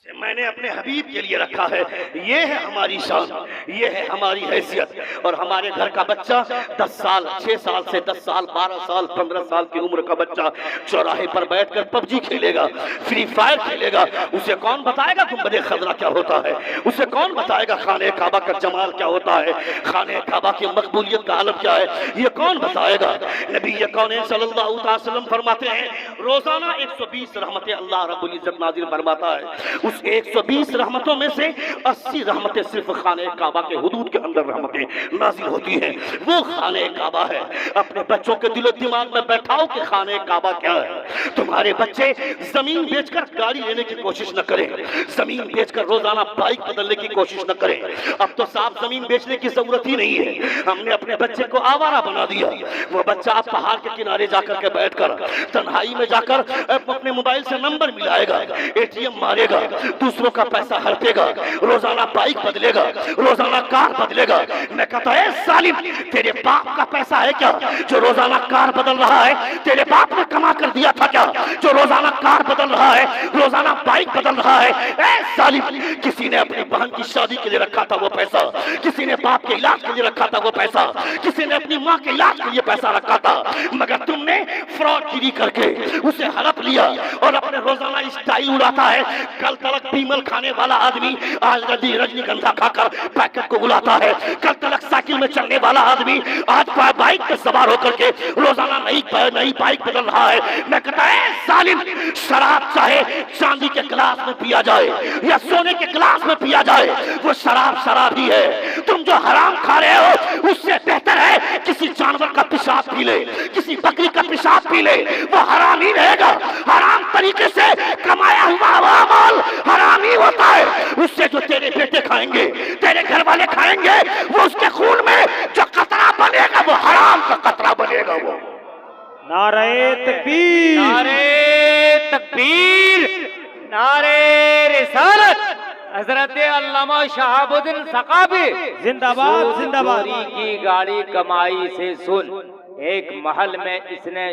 उसे मैंने अपने हबीब के लिए रखा है। ये है हमारी शान, ये है हमारी हैसियत। और हमारे घर का बच्चा 10 साल, 6 साल से 10 साल, 12 साल, 15 साल की उम्र का बच्चा चौराहे पर बैठकर पबजी खेलेगा, फ्री फायर खेलेगा। उसे कौन बताएगा गुंबद खजरा क्या होता है? उसे कौन बताएगा खाने काबा का जमाल क्या होता है, खाने काबा की मकबूलियत का आलम क्या है? ये कौन बताएगा? नबी कौन सल्लल्लाहु अलैहि वसल्लम फरमाते हैं, रोजाना 120 रहमतें अल्लाह रब्बुल इज्जत नाजिल फरमाता है। उस 120 रहमतों में से 80 रहमतें सिर्फ खाने काबा के हुदूद के अंदर रहमतें नाजिल होती हैं। वो खाने काबा है। अपने बच्चों के दिलो दिमाग में बैठाओ कि खाने काबा क्या है। तुम्हारे बच्चे जमीन बेचकर गाड़ी लेने की कोशिश न करें, जमीन बेचकर रोजाना बाइक बदलने की कोशिश न करें। अब तो साफ जमीन बेचने की जरूरत ही नहीं है। हमने अपने बच्चे को आवारा बना दिया। वो बच्चा आप पहाड़ के किनारे जाकर के बैठकर तन्हाई में जाकर अपने मोबाइल से नंबर मिलाएगा, एटीएम मारेगा, दूसरों का पैसा हड़पेगा, रोजाना बाइक बदलेगा, रोजाना कार बदलेगा। मैं कहता है सालिम, तेरे बाप का पैसा है क्या जो रोजाना कार बदल रहा है? तेरे बाप ने कमा कर दिया था क्या जो रोजाना कार बदल रहा है, रोजाना बाइक बदल रहा है? ए सालिम, किसी ने अपनी बहन की शादी के लिए रखा था वो पैसा, किसी ने बाप के इलाज के लिए रखा था वो पैसा, किसी ने अपनी माँ के इलाज के लिए पैसा रखा था, मगर तुमने फ्रॉडगिरी करके उसे हड़प लिया और अपने रोजाना स्टाइल उड़ाता है। कल तलक पीमल खाने वाला आदमी आज रजनीगंधा खाकर पैकेट को उड़ाता है। कल तलक साइकिल में चलने वाला आदमी आज बाइक पर सवार होकर के रोजाना नई बाइक बदल रहा है। मैं कहता है सालिम, शराब चाहे चांदी के गिलास में पिया जाए या सोने के गिलास में पिया जाए, वो शराब ही है। तुम जो हराम खा रहे हो उससे बेहतर है किसी जानवर का पेशाब पी ले, किसी बकरी का पेशाब पी ले, वो हराम ही रहेगा। हराम तरीके से कमाया हुआ माल हराम ही होता है। उससे जो तेरे बेटे खाएंगे, तेरे घर वाले खाएंगे, वो उसके खून में जो कतरा बनेगा वो हराम का कतरा बनेगा। वो नारे तकबीर, नारे तकबीर, नारे रिसालत। हजरत अल्लामा शहाबुद्दीन सकाफ़ी जिंदाबाद जिंदाबाद। चोरी की गाड़ी कमाई से सुन, एक महल में इसने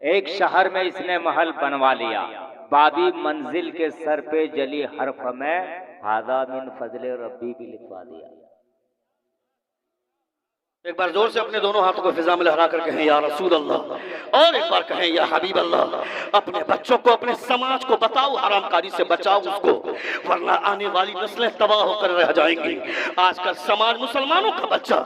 एक शहर में इसने महल बनवा लिया, बाबी मंजिल के सर पे जली हर्फ में हादा मिन फजले रब्बी भी लिखवा दिया। एक बार जोर से अपने दोनों हाथों को फिजा में लहरा कर कहें या रसूल अल्लाह, और एक बार कहें या हबीब अल्लाह। अपने बच्चों को, अपने समाज को बताओ, हरामकारी से बचाओ उसको, वरना आने वाली नस्लें तबाह होकर रह जाएंगी। आजकल समाज, मुसलमानों का बच्चा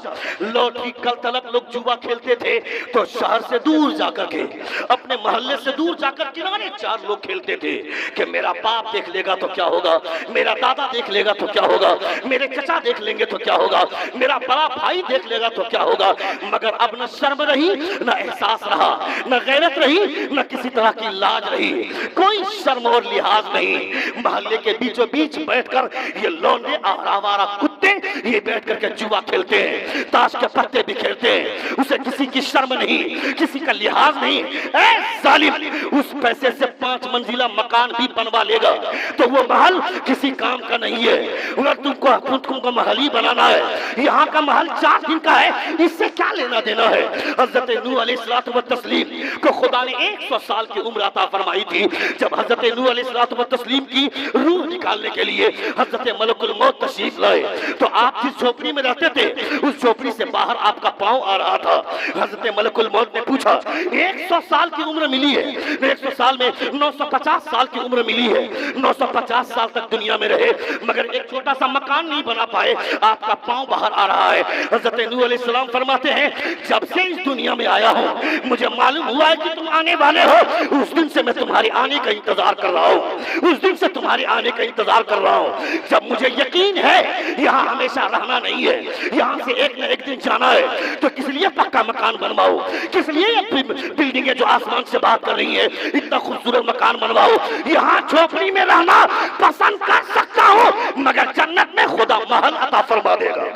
लॉटरी, कल तलक लोग जुआ खेलते थे तो शहर से दूर जाकर के, अपने मोहल्ले से दूर जाकर किनारे चार लोग खेलते थे कि मेरा बाप देख लेगा तो क्या होगा, मेरा दादा देख लेगा तो क्या होगा, मेरे चचा देख लेंगे तो क्या होगा, मेरा बड़ा भाई देख लेगा तो क्या होगा। मगर अब न शर्म रही, न एहसास रहा, न गैरत रही, न किसी तरह की लाज रही, कोई शर्म और लिहाज नहीं। मोहल्ले के बीचों बीच बैठकर ये लौंडे और आवारा कुत्ते ये बैठ करके जुआ खेलते हैं, ताश के पत्ते भी खेलते हैं, उसे किसी की शर्म नहीं, किसी का लिहाज नहीं। ऐ जालिम, उस पैसे से 5 मंजिला मकान भी बनवा लेगा तो वो महल किसी काम का नहीं है। अगर तुमको महल ही बनाना है, यहाँ का महल 4 दिन का है, इससे क्या लेना देना है। हजरत नूह अलैहिस्सलातु व तस्लीम को खुदा ने 100 साल की उम्र अता फरमाई थी। जब हजरत नूह अलैहिस्सलातु व तस्लीम की रूह निकालने के लिए हजरत मलकुल मौत तशरीफ लाए तो आप जिस झोपड़ी में रहते थे उस झोपड़ी से बाहर आपका पांव आ रहा था। हजरत मलकुल मौत ने पूछा, 100 साल की उम्र मिली है, 100 साल में 950 साल की उम्र मिली है, 950 साल तक दुनिया में रहे मगर एक छोटा सा मकान नहीं बना पाए, आपका पांव बाहर आ रहा है। हजरत नूह अलैहिस्सलाम फरमाते हैं, जब से इस दुनिया में आया हूं मुझे मालूम हुआ है कि तुम आने वाले हो, उस दिन से मैं तुम्हारे आने का इंतजार कर रहा हूं, उस दिन से तुम्हारे आने का इंतजार कर रहा हूं। जब मुझे यकीन है यहाँ हमेशा रहना नहीं है, यहाँ से एक न एक दिन जाना है, तो किस लिए पक्का मकान बनवाओ, किस लिए ये बिल्डिंगें जो आसमान से बात कर रही है इतना खूबसूरत मकान बनवाओ। यहाँ झोपड़ी में रहना पसंद कर सकता हूँ मगर जन्नत में खुदा महल अता फरमा देगा।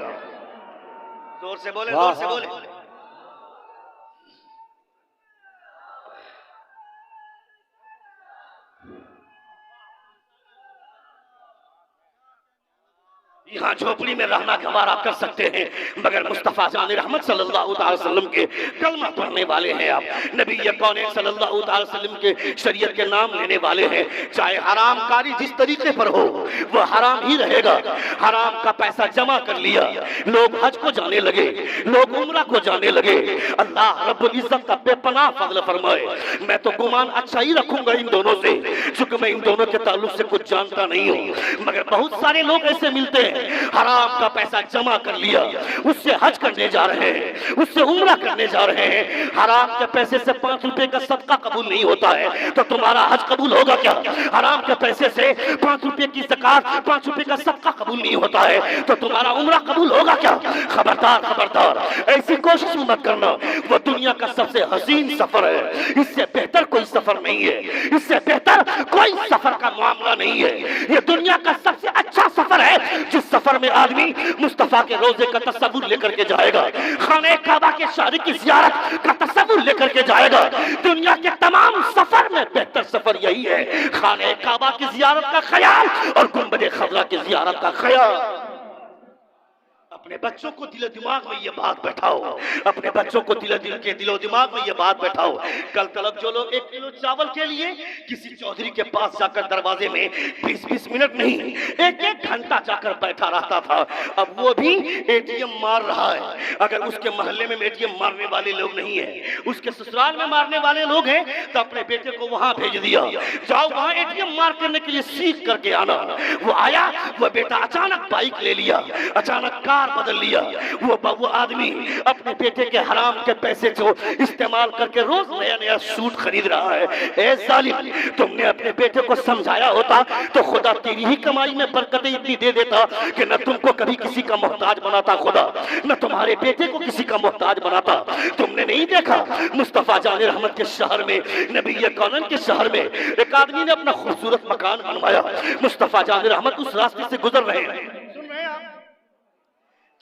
जोर से बोले, जोर से बोले। यहाँ झोपड़ी में रहना गवारा कर सकते हैं मगर मुस्तफा जान रहमत सल्लल्लाहु अलैहि वसल्लम के कलमा पढ़ने वाले हैं आप, नबी कौन सल्लल्लाहु अलैहि वसल्लम के शरीयत के नाम लेने वाले हैं। चाहे हरामकारी जिस तरीके पर हो वो हराम ही रहेगा। हराम का पैसा जमा कर लिया, लोग हज को जाने लगे, लोग उम्रा को जाने लगे। अल्लाह रब्बुल इज्जत का बेपनाह फजल फरमाए। मैं तो गुमान अच्छा ही रखूंगा इन दोनों से, चूंकि मैं इन दोनों के ताल्लुक से कुछ जानता नहीं हूँ, मगर बहुत सारे लोग ऐसे मिलते हैं हराम का पैसा जमा कर लिया, उससे हज करने जा रहे हैं, उससे उम्रा करने जा रहे हैं। हराम के पैसे से 5 रुपए का सदका कबूल नहीं होता है तो तुम्हारा हज कबूल होगा क्या? हराम के पैसे से 5 रुपए की ज़कात, 5 रुपए का सदका कबूल नहीं होता है तो तुम्हारा उम्रा कबूल होगा क्या? खबरदार, खबरदार, ऐसी कोशिश मत करना। वो दुनिया का सबसे हसीन सफर है, इससे बेहतर कोई सफर नहीं है, इससे बेहतर कोई सफर का मामला नहीं है। ये दुनिया का सबसे अच्छा सफर है जिस सफर में आदमी मुस्तफा के रोजे का तस्वुर लेकर के जाएगा, खाने काबा के शादी की जियारत का तस्वुर लेकर के जाएगा। दुनिया के तमाम सफर में बेहतर सफर यही है, खाने काबा की जियारत का ख्याल और गुंबद खजरा की जियारत का ख्याल। अपने बच्चों को दिलो दिमाग में ये बात बैठाओ, अपने बच्चों को दिलो दिमाग में ये बात बैठाओ। कल तलब जो लोग 1 किलो चावल के लिए किसी चौधरी के पास जाकर दरवाजे में 20-20 मिनट नहीं 1-1 घंटा जाकर बैठा रहता था, अब वो भी एटीएम मार रहा है। अगर उसके मोहल्ले में एटीएम मारने वाले लोग नहीं है, उसके ससुराल में मारने वाले लोग हैं तो अपने बेटे को वहां भेज दिया, जाओ वहां एटीएम मार करने के लिए सीख करके आना। वो आया, वो बेटा अचानक बाइक ले लिया, अचानक कार बदल लिया। वो आदमी अपने बेटे के हराम के पैसे को इस्तेमाल करके रोज नया नया सूट खरीद रहा है। ए जालिम, तुमने अपने बेटे को समझाया होता तो खुदा तेरी ही कमाई में बरकतें इतनी दे देता कि न तुमको कभी किसी का मोहताज बनाता खुदा, न तुम्हारे बेटे को किसी का मोहताज बनाता। तुमने नहीं देखा मुस्तफा जान रहमत के शहर में, नबी कौनन के शहर में एक आदमी ने अपना खूबसूरत मकान बनवाया। मुस्तफा जान रहमत उस रास्ते से गुजर रहे हैं,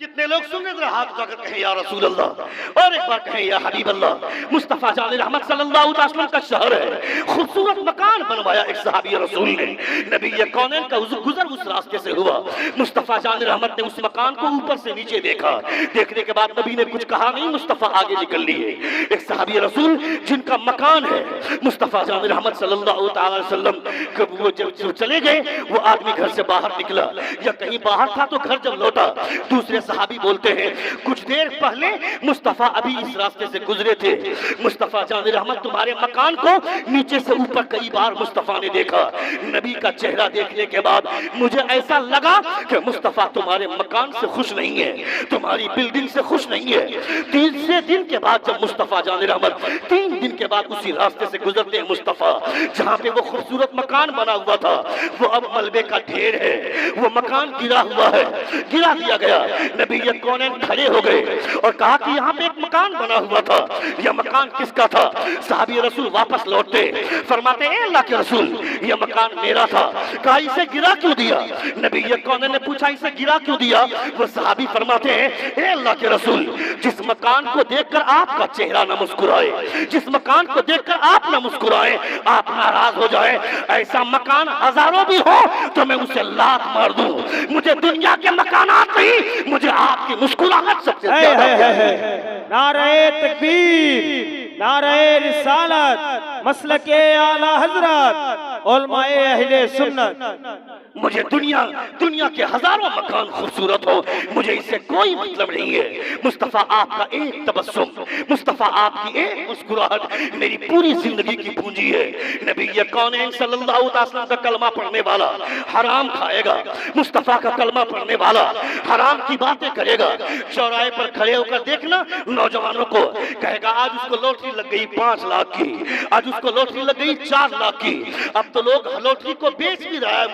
कितने लोग सुन रहे, हाथ उठाकर कहें या रसूल अल्लाह, और एक बार कहें या हबीब अल्लाह। मुस्तफा जान रहमत सल्लल्लाहु अलैहि वसल्लम का शहर है, खूबसूरत मकान बनवाया एक सहाबी रसूल ने। नबी कौनैन का गुजर उस रास्ते से हुआ। मुस्तफा जान रहमत ने उस मकान को ऊपर से नीचे देखा। देखने के बाद नबी ने कुछ कहा नहीं, मुस्तफा आगे निकल लिए। एक सहाबी रसूल जिनका मकान है, मुस्तफा जान रहमत सल्लल्लाहु अलैहि वसल्लम वो जब चले गए, वो आदमी घर से बाहर निकला या कहीं बाहर था, तो घर जब लौटा, दूसरे सहाबी बोलते हैं कुछ देर पहले मुस्तफा अभी इस रास्ते से गुजरे थे। मुस्तफा जान रहमत तुम्हारे मकान को नीचे से ऊपर कई बार मुस्तफा ने देखा। नबी का चेहरा देखने के बाद मुझे ऐसा लगा कि मुस्तफा तुम्हारे मकान से खुश नहीं है, तुम्हारी बिल्डिंग से खुश नहीं है। तीसरे दिन के बाद जब मुस्तफा जान रहमत 3 दिन के बाद उसी रास्ते से गुजरते हैं, मुस्तफा जहाँ पे वो खूबसूरत मकान बना हुआ था, वो अब मलबे का ढेर है, वो मकान गिरा हुआ है, गिरा दिया गया। नबी कौनैन खड़े हो गए और कहा कि यहाँ पे एक मकान बना हुआ था, यह मकान किसका था? सहाबी रसूल वापस लौटते, फरमाते हैं अल्लाह के रसूल, यह मकान मेरा था। कहा इसे गिरा क्यों दिया? नबी कौनैन ने पूछा इसे गिरा क्यों दिया? वो सहाबी फरमाते हैं ए अल्लाह के रसूल, जिस मकान को देखकर आपका चेहरा न मुस्कुराए, जिस मकान को देखकर आप न मुस्कुराए, आप नाराज हो जाए, ऐसा मकान हजारों भी हो तो मैं उसे लात मार दूं। मुझे दुनिया के मकानात नहीं, मुझे आपकी मुस्कुराहट सबसे ज्यादा है। नारे तकबीर, नारे रिसालत, मसलके आला हजरत, उलमाए अहले सुन्नत। मुझे दुनिया के हजारों मकान खूबसूरत हो, मुझे इससे कोई मतलब नहीं है। मुस्तफा आपका एक तबस्सुम, मुस्तफा आपकी एक मुस्कुराहट मेरी पूरी जिंदगी की पूंजी है। नबी कौनैन सल्लल्लाहु अलैहि वसल्लम का कलमा पढ़ने वाला हराम खाएगा, मुस्तफा का कलमा पढ़ने वाला हराम की बातें करेगा। चौराहे पर खड़े होकर देखना नौजवानों को, कहेगा आज उसको लॉटरी लग गई 5 लाख की, आज उसको लॉटरी लग गई 4 लाख की। अब तो लोग लॉटरी को बेच भी रहा है,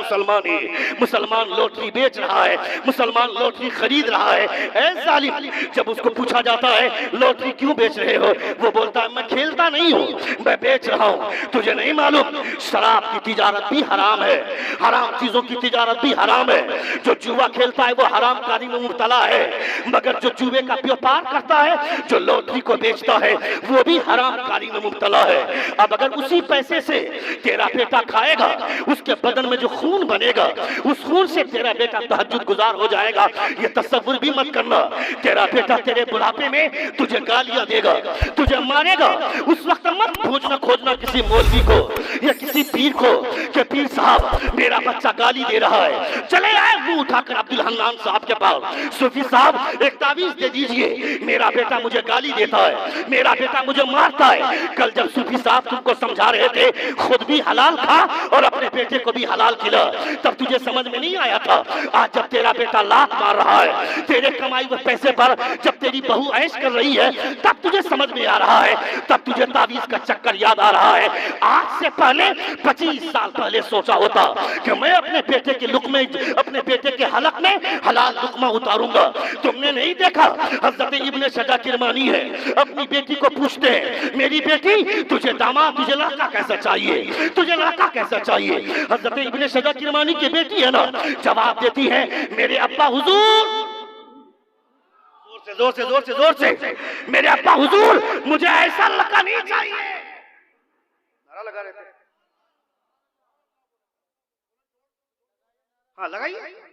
मुसलमान लॉटरी बेच रहा है, मुसलमान लॉटरी खरीद रहा है। ऐ जालिम, जब उसको पूछा जाता है लॉटरी क्यों बेच रहे हो, वो बोलता है मैं खेलता नहीं हूँ, मैं बेच रहा हूँ। तुझे नहीं मालूम शराब की तिजारत भी हराम है, हराम चीजों की तिजारत भी हराम है। जो जुआ खेलता है वो हराम कारी में मुब्तला है, मगर जो जुए का व्यापार करता है, जो लॉटरी को बेचता है, वो भी हराम कारी में मुब्तला है। अब अगर उसी पैसे से तेरा बेटा खाएगा, उसके बदन में जो खून बनेगा, उस खून से तेरा बेटा तहज्जुद गुजार हो जाएगा, ये तसव्वुर भी मत करना। तेरा बेटा तेरे बुढ़ापे में तुझे गालियां देगा, तुझे मारेगा। उस वक्त मत खोजना किसी मौलवी को या किसी पीर को कि पीर साहब मेरा बच्चा गाली दे रहा है। चले आए मुंह उठाकर अब्दुल हन्नान साहब के पास, सूफी साहब एक तावीज दे दीजिए, मेरा बेटा मुझे गाली देता है, मेरा बेटा मुझे मारता है। कल जब सूफी साहब तुमको समझा रहे थे खुद भी हलाल खा और अपने बेटे को भी हलाल खिला, तब तुझे समझ में नहीं आया था। आज जब तेरा बेटा लात मार रहा है तेरे कमाई हुए पैसे पर, जब तेरी बहू ऐश कर रही है, तब तुझे समझ में आ रहा है, तब तुझे तावीज का चक्कर याद आ रहा है। आज से पहले 25 साल पहले सोचा होता कि मैं अपने बेटे के लुक़मे, अपने बेटे के हलक में हलाल लुक़मा उतारूंगा। तुमने नहीं देखा हज़रत इब्ने सजा किरमानी है, अपनी बेटी को पूछते हैं मेरी बेटी तुझे दामाद, तुझे लड़का कैसा चाहिए, तुझे लड़का कैसा चाहिए? हज़रत इब्ने सजा किरमानी की बेटी है ना, जवाब देती है मेरे अब्बा हुजूर, जोर से मेरे अब्बा हुजूर मुझे ऐसा लड़का नहीं चाहिए। नारा लगा रहे थे, हाँ लगाइए।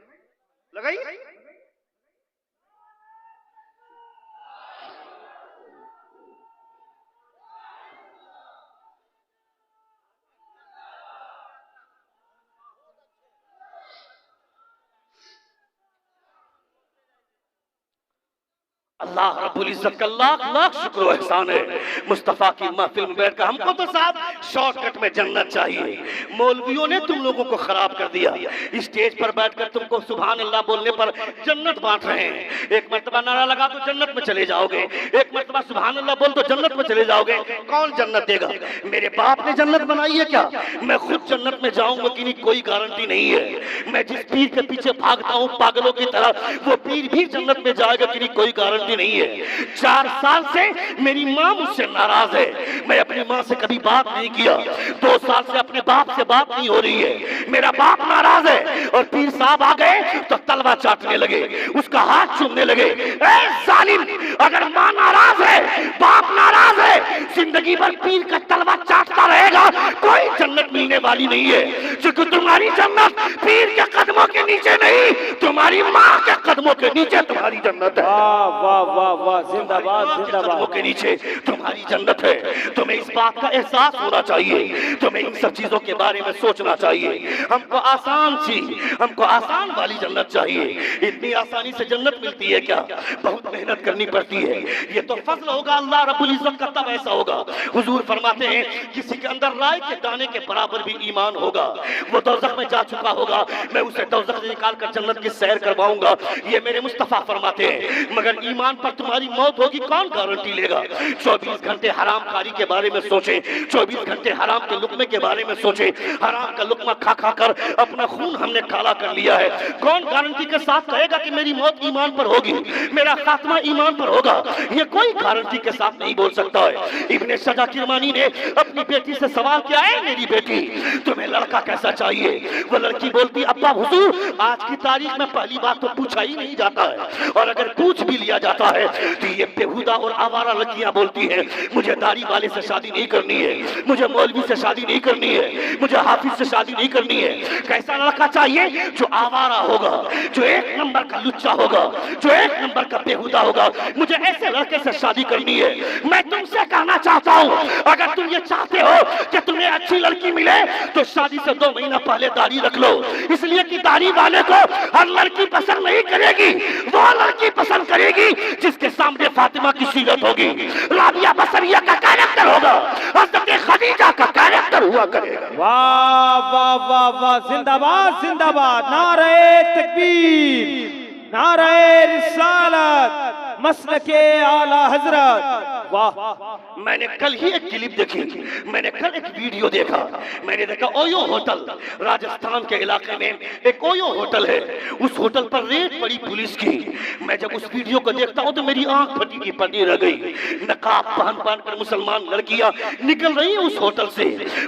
अल्लाह रब्बुल इज्जत का लाख लाख शुक्र और एहसान है। मुस्तफ़ा की महफिल में बैठकर हमको तो साहब शॉर्टकट में जन्नत चाहिए, मौलवियों ने तुम लोगों को खराब कर दिया। स्टेज पर बैठकर तुमको सुभान अल्लाह बोलने पर जन्नत बांट रहे हैं। एक मर्तबा नारा लगा तो जन्नत में चले जाओगे, एक मर्तबा सुभान अल्लाह बोल तो जन्नत में चले जाओगे। कौन जन्नत देगा? मेरे बाप ने जन्नत बनाई है क्या? मैं खुद जन्नत में जाऊंगा कि नहीं कोई गारंटी नहीं है। मैं जिस पीर के पीछे भागता हूँ पागलों की तरह, वो पीर भी जन्नत में जाएगा कि नहीं कोई गारंटी जानती नहीं है। 4 साल से मेरी माँ मुझसे नाराज है, मैं अपनी माँ से कभी बात नहीं किया। 2 साल से अपने बाप से बात नहीं हो रही है, मेरा बाप नाराज है। और पीर साहब आ गए तो तलवा चाटने लगे, उसका हाथ चूमने लगे। ए जालिम, अगर माँ नाराज है, बाप नाराज है, जिंदगी भर पीर का तलवा चाटता रहेगा, कोई जन्नत मिलने वाली नहीं है। क्योंकि तुम्हारी जन्नत पीर के कदमों के नीचे नहीं, तुम्हारी माँ के कदमों के नीचे तुम्हारी जन्नत है। वाह वाह वाह वाह, जिंदाबाद कदमों जिंदाबाद। के नीचे तुम्हारी जन्नत है। तुम्हें इस बात का एहसास होना चाहिए, तुम्हें इन सब चीजों के बारे में सोचना चाहिए। हमको आसान वाली जन्नत चाहिए। इतनी आसानी से जन्नत मिलती है क्या? बहुत मेहनत करनी पड़ती है। ये तो फजल होगा अल्लाह रब्बुल इज्जत का, तब ऐसा होगा। हुजूर फरमाते हैं किसी के अंदर राय के दाने के बराबर भी ईमान होगा, वो दोज़ख में जा चुका होगा, मैं उसे दोज़ख से निकाल कर जन्नत की सैर करवाऊंगा। ये मेरे मुस्तफा फरमाते हैं। मगर ईमान पर तुम्हारी मौत होगी, कौन गारंटी लेगा? 24 घंटे हरामकारी के बारे में सोचें, 24 घंटे हराम के लुकमे के बारे में सोचें। हराम का लुकमा खा खा कर अपना खून हमने काला कर लिया है। कौन गारंटी के साथ कहेगा कि मेरी मौत ईमान पर होगी, मेरा खात्मा ईमान पर होगा? ये कोई गारंटी के साथ नहीं बोल सकता है। इब्ने सजा किरमानी ने अपनी बेटी से सवाल किया है, मेरी बेटी तुम्हें लड़का कैसा चाहिए? वो लड़की बोलती, अब्बा हुजूर आज की तारीख में पहली बात तो पूछा ही नहीं जाता है, और अगर पूछ भी लिया जाता है तो ये बेहुदा और आवारा लड़कियां बोलती हैं मुझे दाढ़ी वाले से शादी नहीं करनी है, मुझे मौलवी से शादी नहीं करनी है, मुझे हाफिज से शादी नहीं करनी है। कैसा लड़का चाहिए? जो आवारा होगा, जो 1 नंबर का लुच्चा होगा, जो 1 नंबर का बेहुदा होगा। मुझे ऐसे लड़के से शादी करनी है। मैं तुमसे कहना चाहता हूँ, अगर तुम ये चाहते हो कि तुम्हें अच्छी लड़की मिले तो शादी से 2 महीना पहले दाढ़ी रख लो, इसलिए कि दाढ़ी वाले को हर लड़की पसंद नहीं करेगी। वो लड़की पसंद करेगी जिसके सामने फातिमा की सीरत होगी, राबिया बसरिया का कैरेक्टर होगा, हज़रत खदीजा का कैरेक्टर हुआ करेगा। वाह वाह वाह वाह, जिंदाबाद जिंदाबाद। नारे तकबीर, नारे रिसालत, मसलके आला हजरत। वाह, मैंने कल ही एक क्लिप देखी, मैंने कल एक वीडियो देखा। मैंने देखा ओयो होटल, राजस्थान के इलाके में एक ओयो होटल है, उस होटल पर रेड पड़ी पुलिस की। मैं जब उस वीडियो को देखता हूँ तो मेरी आंख फटी की फटी रह गई। नकाब पहन कर मुसलमान लड़कियां निकल रही हैं उस होटल से।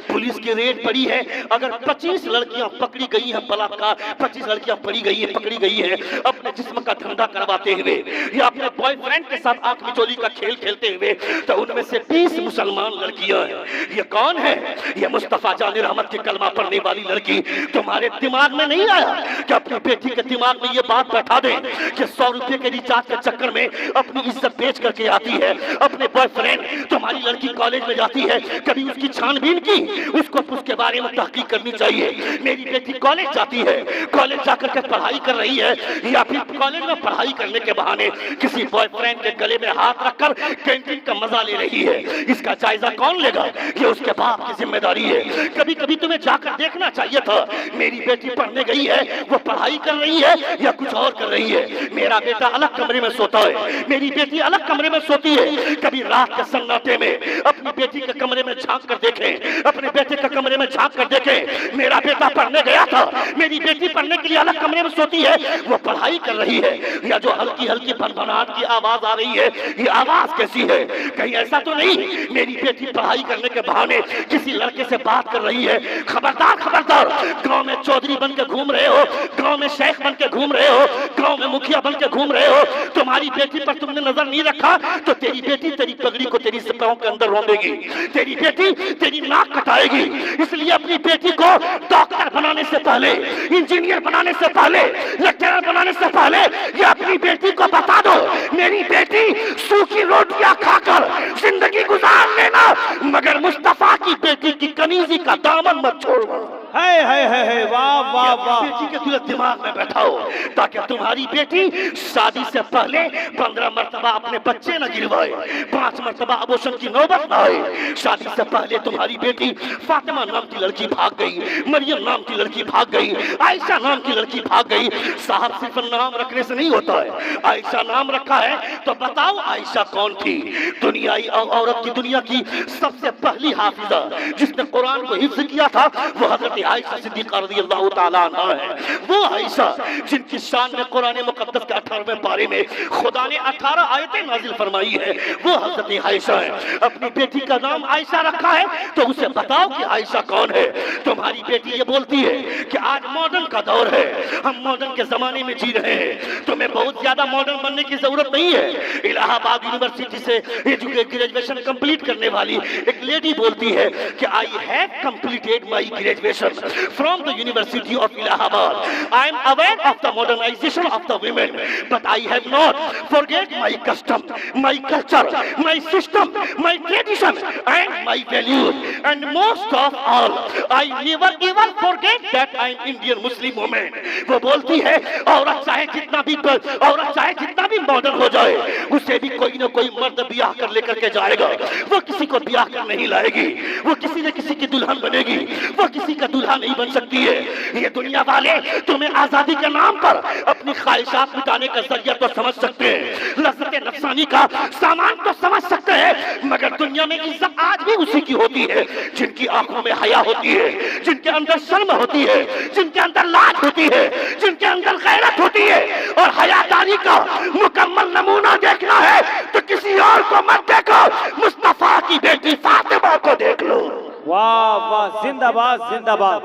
पुलिस की रेड पड़ी है, अगर 25 लड़कियां पकड़ी गई हैं, बलात्कार 25 लड़कियां पड़ी गई है, पकड़ी गई है अपने जिस्म का धंधा करवाते हुए या अपने बॉयफ्रेंड के साथ आंख मिचोली का खेल खेलते हुए, तो उनमें से 20 मुसलमान लड़कियां हैं। ये कौन है? ये मुस्तफा जान रहमत की कलमा पढ़ने वाली लड़की। तुम्हारे दिमाग में नहीं आया कि अपनी बेटी के दिमाग में ये बात बैठा दें कि 100 रुपए के रिचार्ज के चक्कर में अपनी इज्जत बेच करके आती है अपने बॉयफ्रेंड। तुम्हारी लड़की कॉलेज में जाती है, कभी उसकी छानबीन की? उसको उसके बारे में तहकीक करनी चाहिए। मेरी बेटी कॉलेज जाती है, कॉलेज जाकर के पढ़ाई कर रही है, या फिर कॉलेज में पढ़ाई करने के बहाने किसी बॉयफ्रेंड के गले में हाथ रखकर कैंटीन का मजा ले रही है। इसका जायजा कौन लेगा? ये उसके बाप की जिम्मेदारी है। कभी कभी तुम्हें जाकर देखना चाहिए था, मेरी बेटी पढ़ने गई है, वो पढ़ाई कर रही है या कुछ और कर रही है। मेरा बेटा अलग कमरे में सोता है, मेरी बेटी अलग कमरे में सोती है। कभी रात के सन्नाटे में अपनी बेटी के कमरे में झांक कर देखें, अपने बेटे के कमरे में झांक कर देखें। मेरा बेटा पढ़ने गया था, मेरी बेटी पढ़ने के लिए अलग कमरे में सोती है, वो पढ़ाई कर रही है। या जो हल्की हल्की भनभनाहट की आवाज आ रही है, ये आवाज कैसी है? कहीं ऐसा तो नहीं मेरी बेटी पढ़ाई करने के बहाने किसी लड़के से बात कर रही है? खबरदार खबरदार, गांव में चौधरी बन के घूम रहे हो, गांव में शेख बन के घूम रहे हो, गांव में मुखिया बन के घूम रहे हो, तुम्हारी बेटी पर तुमने नजर नहीं रखा तो तेरी बेटी तेरी पगड़ी को तेरी सिपाहों के अंदर रोंदेगी, तेरी बेटी तेरी नाक कटाएगी। इसलिए अपनी बेटी को डॉक्टर बनाने से पहले, इंजीनियर बनाने से पहले, लेक्चरर बनाने से पहले ये अपनी बेटी को बता दो, मेरी बेटी सूखी रोटियां खाकर जिंदगी गुजार लेना, मगर मुस्तफा की बेटी की कनीजी का दामन मत छोड़ना। है वाह वाह वाह। बेटी के तुझे दिमाग में बैठाओ ताकि तुम्हारी बेटी शादी से पहले 15 मरतबा अपने बच्चे न गिरवाए, 5 मरतबा अबॉर्शन की नौबत न आए। शादी से पहले तुम्हारी बेटी फातिमा नाम की लड़की भाग गई, मरियम नाम की लड़की भाग गई, आयशा नाम की लड़की भाग गई। साहब सिर्फ नाम रखने से नहीं होता है। आयशा नाम रखा है तो बताओ आयशा कौन थी? दुनियाई औरत की, दुनिया की सबसे पहली हाफिजा, जिसने कुरान को हिफ्ज किया था वो हजरत आयशा सिद्दीका रज़ियल्लाहु ताला अन्हा है। वो आयशा जिनकी शान में कुरान मुकद्दस के 18वें पारे में खुदा ने 18 आयतें नाजिल फरमाई है, वो हजरत आयशा है। अपनी बेटी का नाम आयशा रखा है तो उसे बताओ कि आयशा कौन है। तुम्हारी बेटी ये बोलती है कि आज मॉडर्न का दौर है, हम मॉडर्न के जमाने में जी रहे हैं, तुम्हें बहुत ज्यादा मॉडर्न बनने की जरूरत नहीं है। इलाहाबाद यूनिवर्सिटी से ग्रेजुएशन कंप्लीट करने वाली एक लेडी बोलती है कि I have completed my graduation from the university of Allahabad. I am aware of the modernisation of the women but I have not forget my custom, my culture, my system, my tradition and my values and most of all I never ever forget that I am Indian Muslim women. वो बोलती है औरत चाहे जितना भी modern हो जाए उसे भी कोई ना कोई मर्द ब्याह कर लेकर के जाएगा। वो किसी को ब्याह कर नहीं लाएगी, वो किसी न किसी की दुल्हन बनेगी, वो किसी का दूल्हा नहीं बन सकती है। ये दुनिया वाले तुम्हें आजादी के नाम पर अपनी ख्वाहिशात मिटाने का जरिया तो समझ सकते हैं, लज्जत नफ्सानी का सामान तो समझ सकते हैं, मगर दुनिया में इज्जत आज भी उसी की होती है जिनकी आंखों में हया होती है, जिनके अंदर शर्म होती है, जिनके अंदर लाज होती है, जिनके अंदर गैरत होती है। और हयादारी का मुकम्मल नमूना देखना है तो किसी और को मत देखो, मुस्तफा की बेटी फातिमा को देख लो। वाह वाह, जिंदाबाद जिंदाबाद।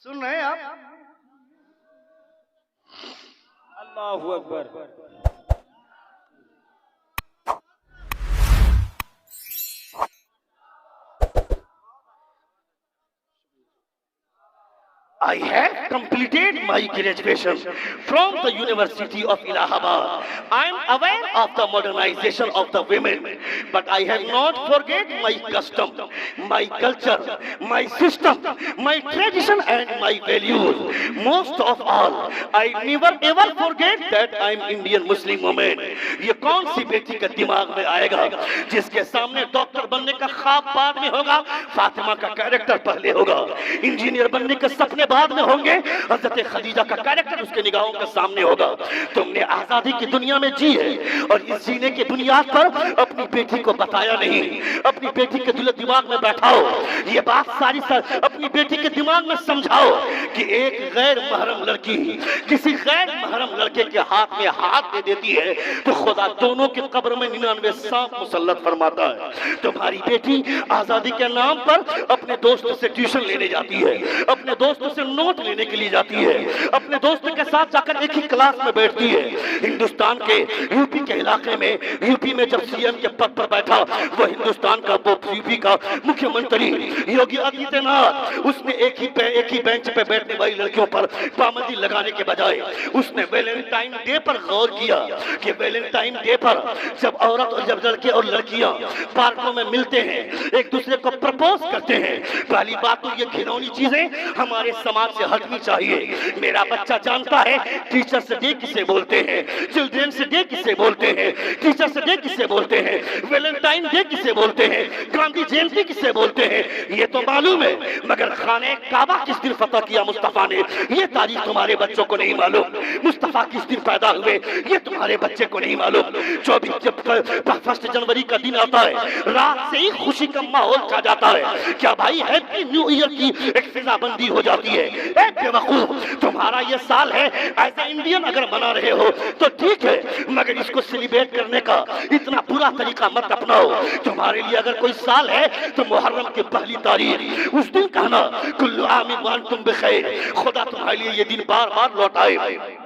सुन रहे हैं आप? Allahu Akbar. I have completed my graduation from the University of Allahabad. I am aware of the modernization of the women, but I have not forget my custom, my culture, my system, my tradition and my values. Most of all, I never ever forget that I am Indian Muslim woman. ये कौन सी बेटी के दिमाग में आएगा जिसके सामने doctor बनने का ख्वाब बाद में होगा, फातिमा का कैरेक्टर पहले होगा, इंजीनियर बनने के सपने बाद में होंगे, हजरत खदीजा का कैरेक्टर उसके निगाहों के सामने होगा। तुमने आजादी की दुनिया में जी है और इस जीने की बुनियाद पर अपनी बेटी को बताया नहीं, अपनी बेटी के दिल दिमाग में बैठाओ, ये बात सारी अपनी बेटी के दिमाग में समझाओ कि एक गैर महरम लड़की किसी गैर महरम लड़के के हाथ में हाथ दे देती है तो खुदा दोनों के कब्र में 99 सांप मुसल्लत फरमाता है। तुम्हारी बेटी आजादी के नाम पर अपने दोस्त से ट्यूशन लेने जाती है, अपने दोस्त से नोट लेने के लिए जाती है, अपने दोस्त के साथ जाकर एक ही क्लास में बैठती है। हिंदुस्तान के यूपी के इलाके में, यूपी में जब सीएम के पद पर बैठा वो हिंदुस्तान का वो यूपी का मुख्यमंत्री योगी आदित्यनाथ, उसने एक ही बेंच पे बैठने वाली लड़कियों पर पाबंदी लगाने के बजाय उसने वैलेंटाइन डे पर गौर किया कि वैलेंटाइन डे पर जब औरत और जब लड़के और लड़कियां पार्कों में मिलते हैं, एक दूसरे को प्रपोज करते हैं, पहली बात तो ये घिनौनी चीजें हमारे समाज से हटनी चाहिए। मेरा बच्चा जानता है टीचर्स डे किसे बोलते हैं, चिल्ड्रंस डे किसे बोलते हैं, टीचर्स डे किसे बोलते हैं, वैलेंटाइन डे किसे बोलते हैं, गांधी जयंती किसे बोलते हैं, ये तो मालूम है, मगर खाने काबा किस दिन फतह किया मुस्तफा ने, ये तारीख तुम्हारे बच्चों को नहीं मालूम। मुस्तफा किस दिन पैदा हुए ये तुम्हारे बच्चे को नहीं मालूम। 1 जनवरी का दिन आता है, रात से ही खुशी का माहौल छा जाता है, क्या भाई हैप्पी न्यू ईयर की एक फिजाबंदी हो जाती है। बेवकूफ, तुम्हारा ये साल है, ऐसे इंडियन अगर मना रहे हो तो ठीक है, मगर इसको सेलिब्रेट करने का इतना बुरा तरीका मत अपनाओ। तुम्हारे लिए अगर कोई साल है तो मुहर्रम की पहली तारीख, उस दिन कहना कुल्लु आमिन व अंतुम बिखैर, खुदा तुम्हारे लिए ये दिन बार बार लौटाए।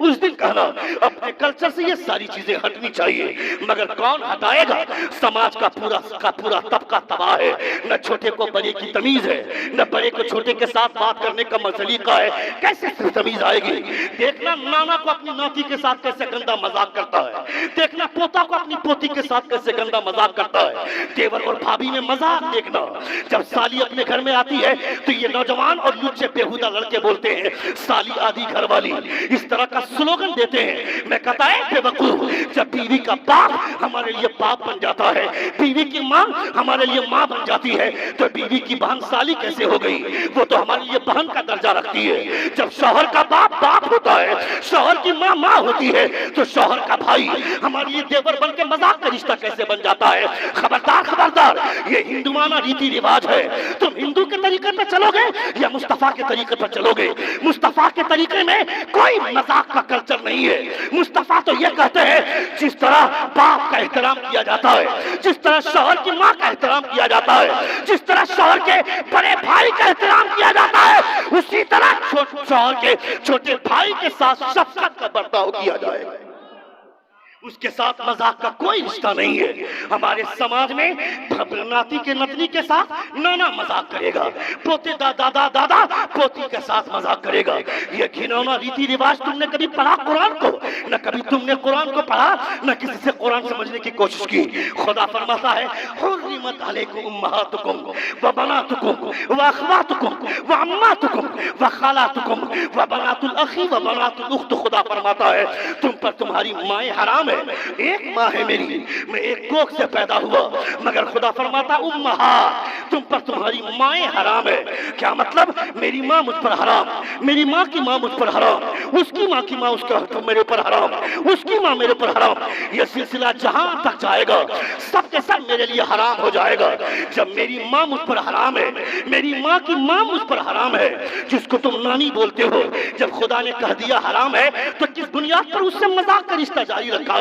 उस दिन कहना अपने कल्चर से ये सारी चीजें हटनी चाहिए, मगर कौन हटाएगा? समाज का पूरा तबका तबाह है, न छोटे को बड़े की तमीज है, न बड़े को छोटे के साथ बात करने का सलीका है। कैसे तमीज आएगी? देखना नाना को अपनी नाती के साथ कैसे गंदा मजाक करता है, देखना पोता को अपनी पोती के साथ कैसे गंदा मजाक करता है, देवर और भाभी में मजाक देखना। जब साली अपने घर में आती है तो ये नौजवान और लुच्चे बेहुदा लड़के बोलते हैं साली आधी घर वाली, इस तरह का स्लोगन देते हैं। मैं कहता है बेवकूफ, जब बीवी का बाप हमारे लिए बाप बन जाता है, बीवी की माँ हमारे लिए माँ बन जाती है, तो बीवी की बहन साली कैसे हो गई? वो तो हमारे लिए बहन का दर्जा रखती है। जब शौहर का बाप बाप होता है, शौहर की माँ माँ होती है, तो शौहर का भाई हमारे लिए देवर बन के मजाक का रिश्ता कैसे बन जाता है? खबरदार खबरदार, ये हिंदुआना रीति रिवाज है। तुम हिंदू के तरीके पे चलोगे या मुस्तफा के तरीके पर चलोगे? मुस्तफा के तरीके में कोई मजाक का कल्चर नहीं है। मुस्तफा तो ये कहते हैं जिस तरह बाप का एहतराम किया जाता है, जिस तरह शौहर की माँ का एहतराम किया जाता है, जिस तरह शौहर के बड़े भाई का एहतराम किया जाता है, उसी तरह शौहर के छोटे भाई के साथ शफकत का बर्ताव किया जाएगा। उसके साथ मजाक का कोई रिश्ता नहीं है। हमारे समाज में नाती के नतनी के साथ नाना मजाक करेगा, पोते दादा पोती के साथ मजाक करेगा। ये घिनौना रीति रिवाज तुमने कभी पढ़ा कुरान को? न कभी तुमने कुरान को पढ़ा, न किसी से कुरान समझने की कोशिश की। खुदा फरमाता है हुर्रिमत अलैकुम उम्महातुकुम व बनातुकुम व अखवातुकुम व अम्मातुकुम व खालातुकुम व बनातुल अखी व बनातुल उख्त। खुदा फरमाता है तुम पर तुम्हारी माएं हराम। एक माँ है मेरी, मैं एक कोख से पैदा हुआ, मगर खुदा फरमाता उम्महा, तुम पर तुम्हारी माएं हराम है। क्या मतलब? मेरी माँ मुझ पर हराम, मेरी माँ की माँ मुझ पर हराम, उसकी माँ की माँ उसका मेरे पर हराम, उसकी माँ मेरे पर हराम। यह सिलसिला जहां तक जाएगा सबके सब मेरे लिए हराम हो जाएगा। जब मेरी माँ मुझ पर हराम है, मेरी माँ की माँ मुझ पर हराम है, जिसको तुम नानी बोलते हो, जब खुदा ने कह दिया हराम है तो किस बुनियाद पर उससे मजाक का रिश्ता जारी रखा है?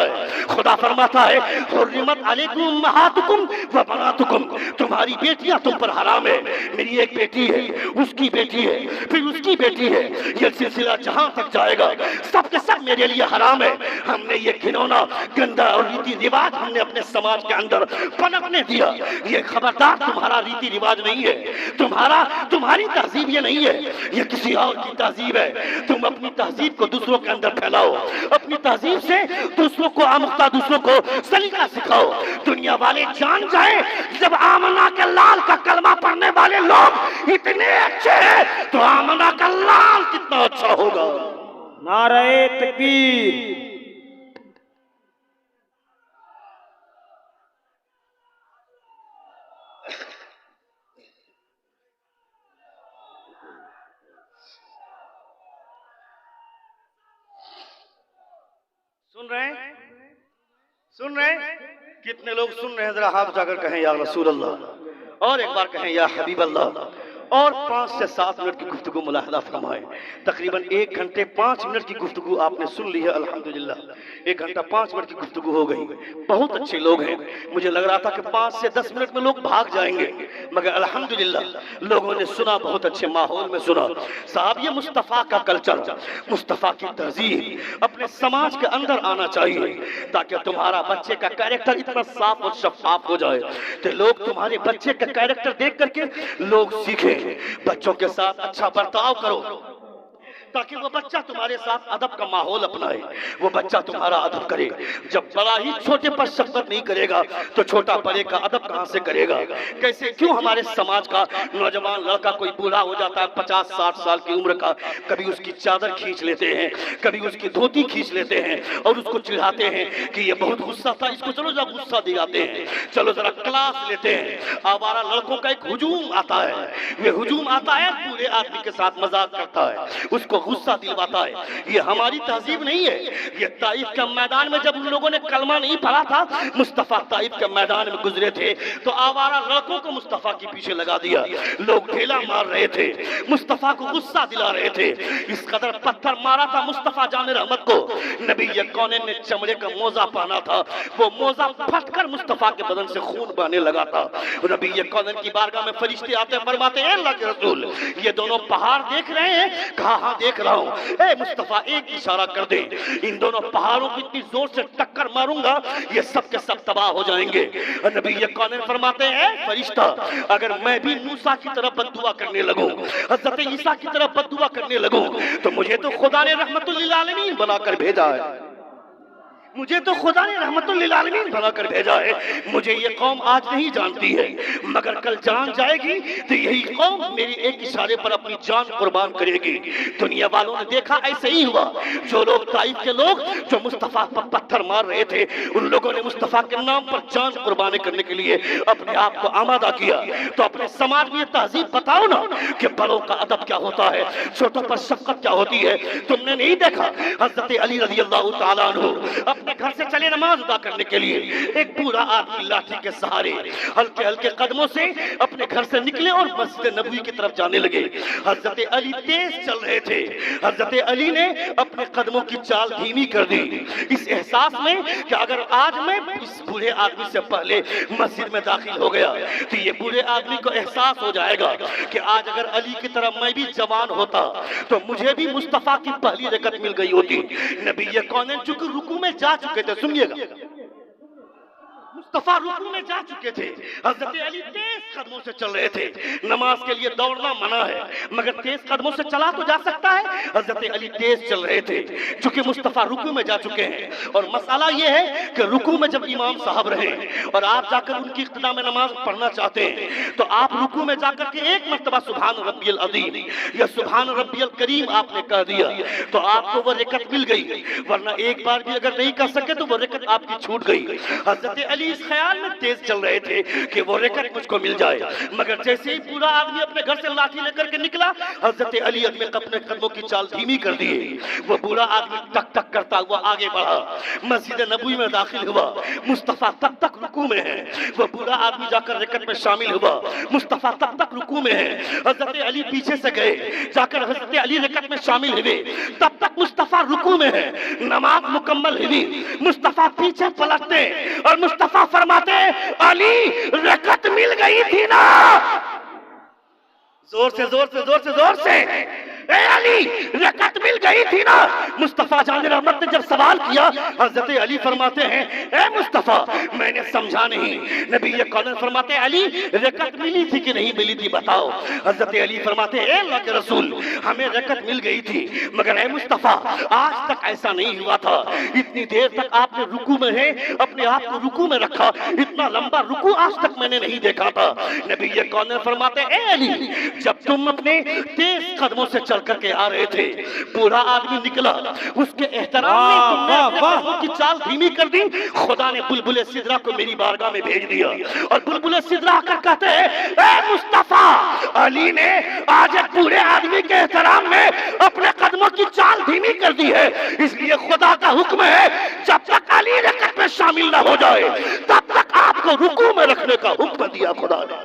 खुदा फरमाता है हुर्रिमत अलैकुम उम्महातुकुम व बनातुकुम, तुम्हारी बेटियां तुम पर हराम है। मेरी एक बेटी है, उसकी बेटी है, फिर उसकी बेटी है। यह सिलसिला जहां तक जाएगा सबके सब मेरे लिए हराम है। हमने ये घिनौना गंदा और रीति रिवाज हमने अपने समाज के अंदर पनपने दिया। ये खबरदार तुम्हारा रीति रिवाज नहीं है, तुम्हारी तहजीब ये नहीं है, ये किसी और की तहजीब है। तुम अपनी तहजीब को दूसरों के अंदर फैलाओ, अपनी तहजीब से दूसरों को आमुख्ता, दूसरों को सलीका सिखाओ। दुनिया वाले जान जाए जब आमना के लाल का कलमा पढ़ने वाले लोग इतने अच्छे हैं तो आमना का लाल कितना अच्छा होगा। नारे तकबीर। सुन रहे हैं? कितने लोग सुन रहे हैं? जरा हाथ उठाकर कहें या रसूल अल्लाह, और एक बार कहें या हबीब अल्लाह। और 5 से 7 मिनट की गुफ्तगू मुलाहदा फरमाएं। तकरीबन 1 घंटे 5 मिनट की गुफ्तगू आपने सुन ली है अल्हम्दुलिल्लाह। 1 घंटा 5 मिनट की गुफ्तगू हो गई। बहुत अच्छे लोग हैं। मुझे लग रहा था कि 5 से 10 मिनट में लोग भाग जाएंगे, मगर अल्हम्दुलिल्लाह लोगों ने सुना, बहुत अच्छे माहौल में सुना। साहब, ये मुस्तफ़ा का कल्चर, मुस्तफ़ा की तहजीब अपने समाज के अंदर आना चाहिए, ताकि तुम्हारा बच्चे का कैरेक्टर इतना साफ और शफाफ हो जाए कि लोग तुम्हारे बच्चे का कैरेक्टर देख करके लोग सीखें। बच्चों के साथ अच्छा बर्ताव करो ताकि वो बच्चा तुम्हारे साथ अदब का माहौल अपनाए, वो बच्चा तुम्हारा अदब करे। जब बड़ा ही छोटे पर शफकत नहीं करेगा तो छोटा बड़े का अदब कहां से करेगा? कैसे क्यों हमारे समाज का नौजवान लड़का कोई बूढ़ा हो जाता है 50-60 साल की उम्र का, कभी उसकी चादर खींच लेते हैं, कभी उसकी धोती खींच लेते हैं और उसको चिढ़ाते हैं कि ये बहुत गुस्सा था, इसको चलो जरा गुस्सा दिलाते हैं, चलो जरा क्लास लेते हैं। आवारा लड़कों का एक हुजूम आता है, ये हुजूम आता है पूरे आदमी के साथ मजाक करता है, उसको गुस्सा दिलवाता है। ये हमारी तहजीब नहीं है। ये ताइफ के मैदान में जब उन लोगों ने कलमा नहीं पढ़ा था, मुस्तफा ताइफ के मैदान में गुजरे थे तो आवारा लड़कों को मुस्तफा के पीछे लगा दिया, लोग ढेला मार रहे थे, मुस्तफा को गुस्सा दिला रहे थे। इस कदर पत्थर मारा था मुस्तफा जान रहमत को। नबी कौनैन ने चमड़े का मोजा पहना था, वो मोजा फटकर मुस्तफा के बदन से खून बहने लगा था। नबी कौनैन की बारगाह में फरिश्ते आते फरमाते हैं अल्लाह के रसूल, ये दोनों पहाड़ देख रहे हैं? कहा हाँ देख रहा हूं। ए मुस्तफा, एक इशारा कर दे, इन दोनों पहाड़ों की इतनी जोर से टक्कर मारूंगा ये सब के सब तबाह हो जाएंगे। नबी कौनैन फरमाते हैं फरिश्ता, अगर मैं भी मूसा की तरफ बद्दुआ करने लगूं, हजरत ईसा की तरफ बद्दुआ करने लगूं, तो मुझे तो खुदा ने रहमतुल लिल आलमीन बनाकर भेजा है, मुझे तो खुदा ने रहमतुल लिल आलमीन बनाकर भेजा है। मुझे ये कौम आज नहीं जानती है, मगर कल जान जाएगी तो यही कौम मेरी एक इशारे पर अपनी जान कुर्बान करेगी। दुनिया वालों ने देखा ऐसे ही हुआ। जो लोग ताइफ के लोग जो मुस्तफा पर पत्थर मार रहे थे, उन लोगों ने मुस्तफा के नाम पर जान कुर्बानी करने के लिए अपने आप को आमादा किया। तो अपने समाज में तहजीब बताओ ना कि बड़ों का अदब क्या होता है, छोटों पर शफकत क्या होती है। तुमने नहीं देखा हजरत अली रज़ी अल्लाह तआला अन्हु अपने घर से चले नमाज अदा करने के लिए। एक बूढ़ा आदमी लाठी के सहारे हल्के हल्के कदमों से अपने घर से निकले और मस्जिद नबवी की तरफ जाने लगे। हजरत अली तेज चल रहे थे। हजरत अली ने अपने कदमों की चाल धीमी कर दी, इस एहसास में कि अगर आज मैं इस बूढ़े आदमी से पहले मस्जिद में दाखिल हो गया तो ये बूढ़े आदमी को एहसास हो जाएगा कि आज अगर अली की तरह मैं भी जवान होता तो मुझे भी मुस्तफा की पहली रकत मिल गई होती। नबी ये कौनैन चूंकि रुकू में जा चुके थे, सुनिएगा, मुस्तफा रुकू में जा चुके थे। हजरत अली तेज कदमों से चल रहे थे। नमाज के लिए दौड़ना मना है, मगर तेज कदमों से चला तो जा सकता है। हजरत अली तेज चल रहे थे चूंकि मुस्तफा रुकू में जा चुके हैं। और मसाला यह है कि रुकू में जब इमाम साहब रहे और आप जाकर उनकी इक्तिदा में नमाज पढ़ना चाहते हैं तो आप रुकू में जाकर के एक मर्तबा सुभान रब्बियल अज़ीम या सुभान रब्बियल करीम आपने कह दिया तो आपको वो रकत मिल गई, वरना एक बार भी अगर नहीं कर सके तो वो रकत आपकी छूट गई। हजरत अली इस ख्याल में तेज चल रहे थे कि वो रकत मुझको मिल जाए, मगर जैसे ही पूरा आदमी अपने घर से लाठी लेकर के निकला, हजरत अली अपने कदमों की चाल धीमी कर दिए। वो बूढ़ा आदमी टक टक करता हुआ आगे बढ़ा, मस्जिद नबवी में दाखिल हुआ। मुस्तफा तब तक रुकू में है। वो बूढ़ा आदमी जाकर रकत में शामिल हुआ, मुस्तफा तब तक रुकू में है। हजरत अली पीछे से गए, जाकर हजरत अली रकत में शामिल हुए, तब तक मुस्तफा रुकू में है। नमाज मुकम्मल हुई, मुस्तफा पीछे पलटते और मुस्तफा फरमाते अली रकत मिल गई थी ना। जोर से जोर से जोर से जोर से, ए अली रकत मिल गई थी ना। मुस्तफा जान रहमत ने जब सवाल किया, हजरत अली फरमाते हैं ए मुस्तफा मैंने समझा नहीं। नबी ये कौन फरमाते अली रकत मिली थी कि नहीं मिली थी बताओ। हजरत अली फरमाते ए अल्लाह के रसूल हमें रकत मिल गई थी, मगर ए मुस्तफा आज तक ऐसा नहीं हुआ था। इतनी देर तक आपने रुकू में है अपने आप को रुकू में रखा, इतना लंबा रुकू आज तक मैंने नहीं देखा था। नबी ये कौन फरमाते ए अली जब तुम अपने तेज कदमों से चल करके आ रहे थे, बूढ़ा आदमी निकला, उसके एहतराम में तुमने अपने कदमों की चाल धीमी कर दी। खुदा ने बुलबुल सिदरा को मेरी बारगाह में भेज दिया और बुलबुल सिदरा आकर कहते हैं ए मुस्तफा अली ने आज एक बूढ़े आदमी के एहतराम में अपने कदमों की चाल धीमी कर दी है, इसलिए खुदा का हुक्म है जब तक अली रकत में शामिल न हो जाए तब तक आपको रुकू में रखने का हुक्म दिया खुदा ने।